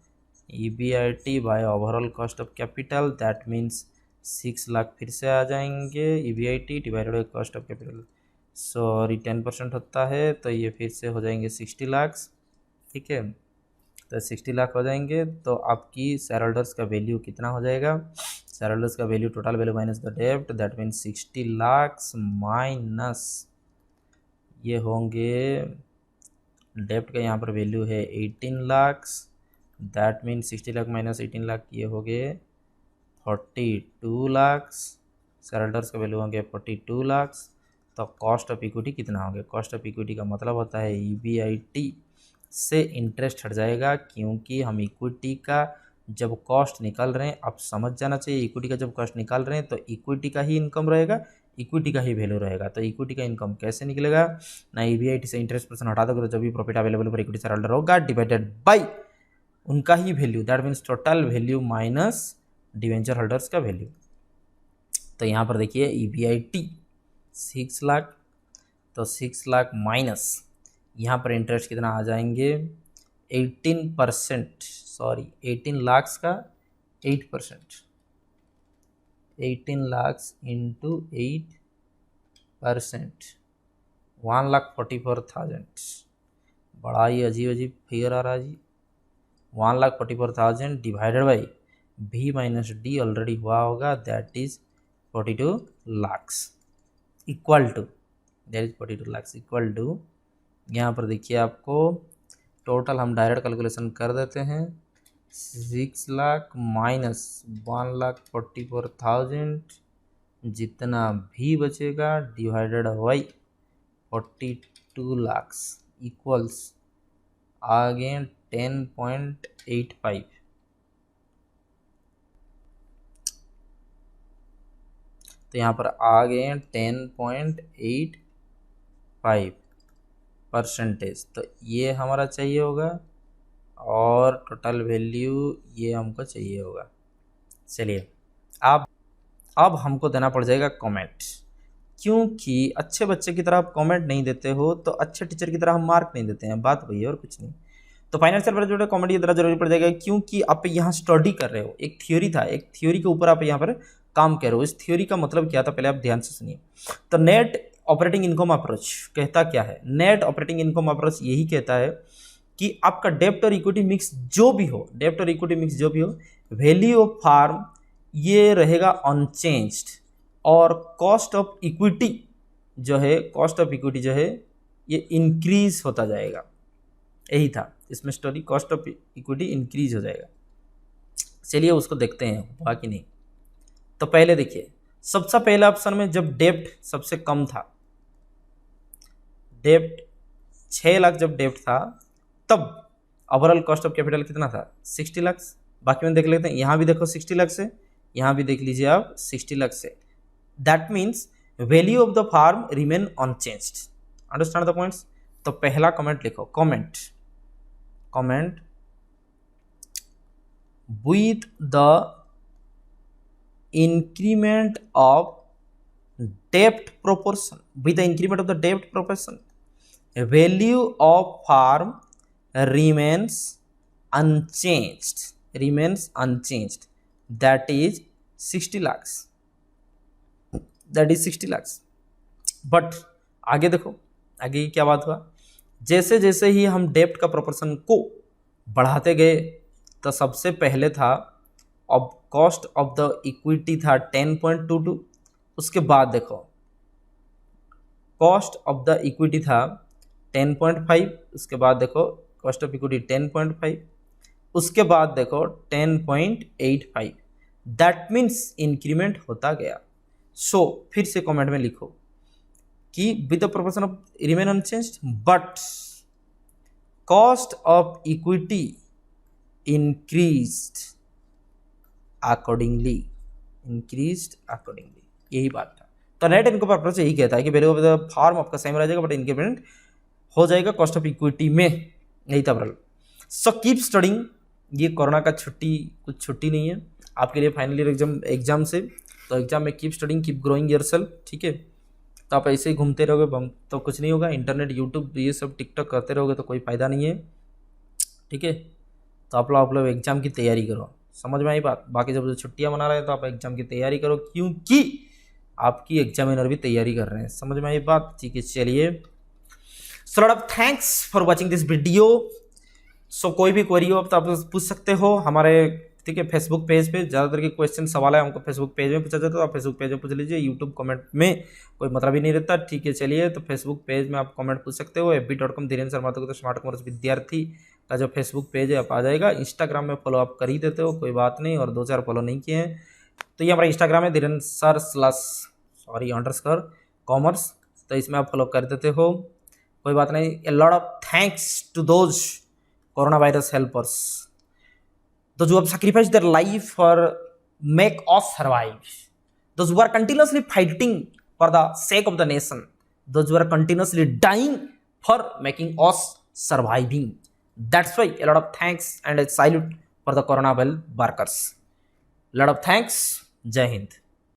EBIT by overall cost of capital, that means 6 lakh फिर से आ जाएंगे, EBIT divided by cost of capital, sorry 10% होता है, तो ये फिर से हो जाएंगे 60 लाख, ठीक है, तो 60 लाख हो जाएंगे, तो आपकी शेयर होल्डर्स का वैल्यू कितना हो जाएगा, शेयर होल्डर्स का value total value minus the डेब्ट, दैट मीन्स 60 लाख माइनस ये होंगे डेब्ट का यहाँ पर वैल्यू है 18 lakh, that means 60 lakh minus 18 lakh ये हो गए 42 लाख, शेयर होल्डर्स का वैल्यू होंगे 42 लाख, तो कॉस्ट ऑफ इक्विटी कितना होंगे, कॉस्ट ऑफ इक्विटी का मतलब होता है ईबीआईटी से इंटरेस्ट हट जाएगा, क्योंकि हम इक्विटी का जब कॉस्ट निकाल रहे हैं, आप समझ जाना चाहिए, इक्विटी का जब कॉस्ट निकाल रहे हैं तो इक्विटी का ही इनकम रहेगा, इक्विटी का ही वैल्यू रहेगा, तो इक्विटी का इनकम कैसे निकलेगा ना, ईबीआईटी से इंटरेस्ट परसेंट हटा दोगे तो जब भी प्रॉफिट अवेलेबल पर इक्विटी शेयर होल्डर होगा डिवाइडेड बाई उनका ही value, that means total value minus debenture holders का वैल्यू। तो यहाँ पर देखिए ईबीआईटी 6 लाख, तो 6 लाख माइनस यहाँ पर इंटरेस्ट कितना आ जाएंगे 18%, सॉरी 18 लाख का 8%, 18 लाख इंटू 8%, 1,44,000, बड़ा ही अजीब अजीब फिगर आ रहा है जी, 1,44,000 divided by V minus D already हुआ होगा, that is 42 lakh equal to, that is 42 lakh equal to, यहाँ पर देखिए आपको टोटल हम डायरेक्ट कैलकुलेशन कर देते हैं, 6 लाख माइनस 1,44,000 जितना भी बचेगा डिवाइडेड बाई 42 लाख इक्वल्स आगे 10.85, तो यहाँ पर आ गए 10.85%, तो ये हमारा चाहिए होगा और टोटल वैल्यू ये हमको चाहिए होगा। चलिए अब हमको देना पड़ जाएगा कमेंट, क्योंकि अच्छे बच्चे की तरह आप कमेंट नहीं देते हो तो अच्छे टीचर की तरह हम मार्क नहीं देते हैं, बात वही है और कुछ नहीं। तो फाइनेंशियल पर जो कमेंट ये तरह जरूरी पड़ जाएगा, क्योंकि आप यहाँ स्टडी कर रहे हो, एक थ्योरी था, एक थ्योरी के ऊपर आप यहाँ पर काम कर रहे हो। इस थ्योरी का मतलब क्या था पहले आप ध्यान से सुनिए। तो नेट ऑपरेटिंग इनकम अप्रोच कहता क्या है? नेट ऑपरेटिंग इनकम अप्रोच यही कहता है कि आपका डेब्ट और इक्विटी मिक्स जो भी हो, डेब्ट और इक्विटी मिक्स जो भी हो, वैल्यू ऑफ फार्म ये रहेगा अनचेंज्ड, और कॉस्ट ऑफ इक्विटी जो है, कॉस्ट ऑफ इक्विटी जो है ये इंक्रीज होता जाएगा। यही था इसमें story, cost of equity increase हो जाएगा। चलिए उसको देखते हैं हुआ कि नहीं। तो पहले देखिए, सबसे पहले ऑप्शन में जब डेब्ट सबसे कम था, डेब्ट 6 लाख जब डेब्ट था, तब ओवरऑल कॉस्ट ऑफ कैपिटल कितना था? 60 लाख। बाकी में देख लेते हैं, यहाँ भी देखो 60 लाख से, यहाँ भी देख लीजिए आप 60 लाख से। That means value of the firm remain unchanged. Understand the points? तो पहला कमेंट लिखो, comment with the increment of debt proportion, with the increment of the debt proportion, value of farm remains unchanged, that is 60 lakhs, but आगे देखो, आगे क्या बात हुआ? जैसे जैसे ही हम डेप्ट का प्रोपोर्शन को बढ़ाते गए, तो सबसे पहले था, अब कॉस्ट ऑफ द इक्विटी था 10.22, उसके बाद देखो कॉस्ट ऑफ द इक्विटी था 10.5, उसके बाद देखो कॉस्ट ऑफ इक्विटी 10.5, उसके बाद देखो 10.85। दैट मीन्स इंक्रीमेंट होता गया। सो फिर से कमेंट में लिखो कि with the proportion of remain unchanged but cost of equity increased accordingly, यही बात था। तो नेट इनकम अप्रोच यही कहता है कि वैल्यू ऑफ द फार्म आपका सेम रह जाएगा बट इंक्रीमेंट हो जाएगा कॉस्ट ऑफ इक्विटी में, यही था बरल। सो कीप स्टडिंग, ये कोरोना का कुछ छुट्टी नहीं है आपके लिए फाइनल ईयर एग्जाम से, तो एग्जाम में keep studying, keep growing yourself, ठीक है। तो आप ऐसे ही घूमते रहोगे तो कुछ नहीं होगा, इंटरनेट, यूट्यूब, ये सब टिकटॉक करते रहोगे तो कोई फ़ायदा नहीं है, ठीक है। तो आप लोग एग्ज़ाम की तैयारी करो, समझ में आई बात? बाकी जब छुट्टियां मना रहे हैं तो आप एग्ज़ाम की तैयारी करो, क्योंकि आपकी एग्जामिनर भी तैयारी कर रहे हैं, समझ में आई बात? ठीक है, चलिए। So lot of thanks for watching this video. So कोई भी क्वेरी हो तो आप पूछ सकते हो हमारे, ठीक है, फेसबुक पेज पे। ज़्यादातर के क्वेश्चन सवाल है हमको फेसबुक पेज में पूछा जाता है, तो आप फेसबुक पेज में पूछ लीजिए, यूट्यूब कमेंट में कोई मतलब ही नहीं रहता, ठीक है। चलिए, तो फेसबुक पेज में आप कमेंट पूछ सकते हो। fb.com धीरेन्द्र शर्मा तो स्मार्ट कॉमर्स विद्यार्थी का जो फेसबुक पेज है आप आ जाएगा। इंस्टाग्राम में फॉलो आप कर ही देते हो, कोई बात नहीं, और 2-4 फॉलो नहीं किए हैं तो ये हमारा इंस्टाग्राम है धीरेन्द्र_कॉमर्स, तो इसमें आप फॉलो कर देते हो, कोई बात नहीं। A lot of thanks to those corona virus helpers, those who have sacrificed their life for make us survive, those who are continuously fighting for the sake of the nation, those who are continuously dying for making us surviving. That's why a lot of thanks and a salute for the corona well workers. Lot of thanks. Jai Hind.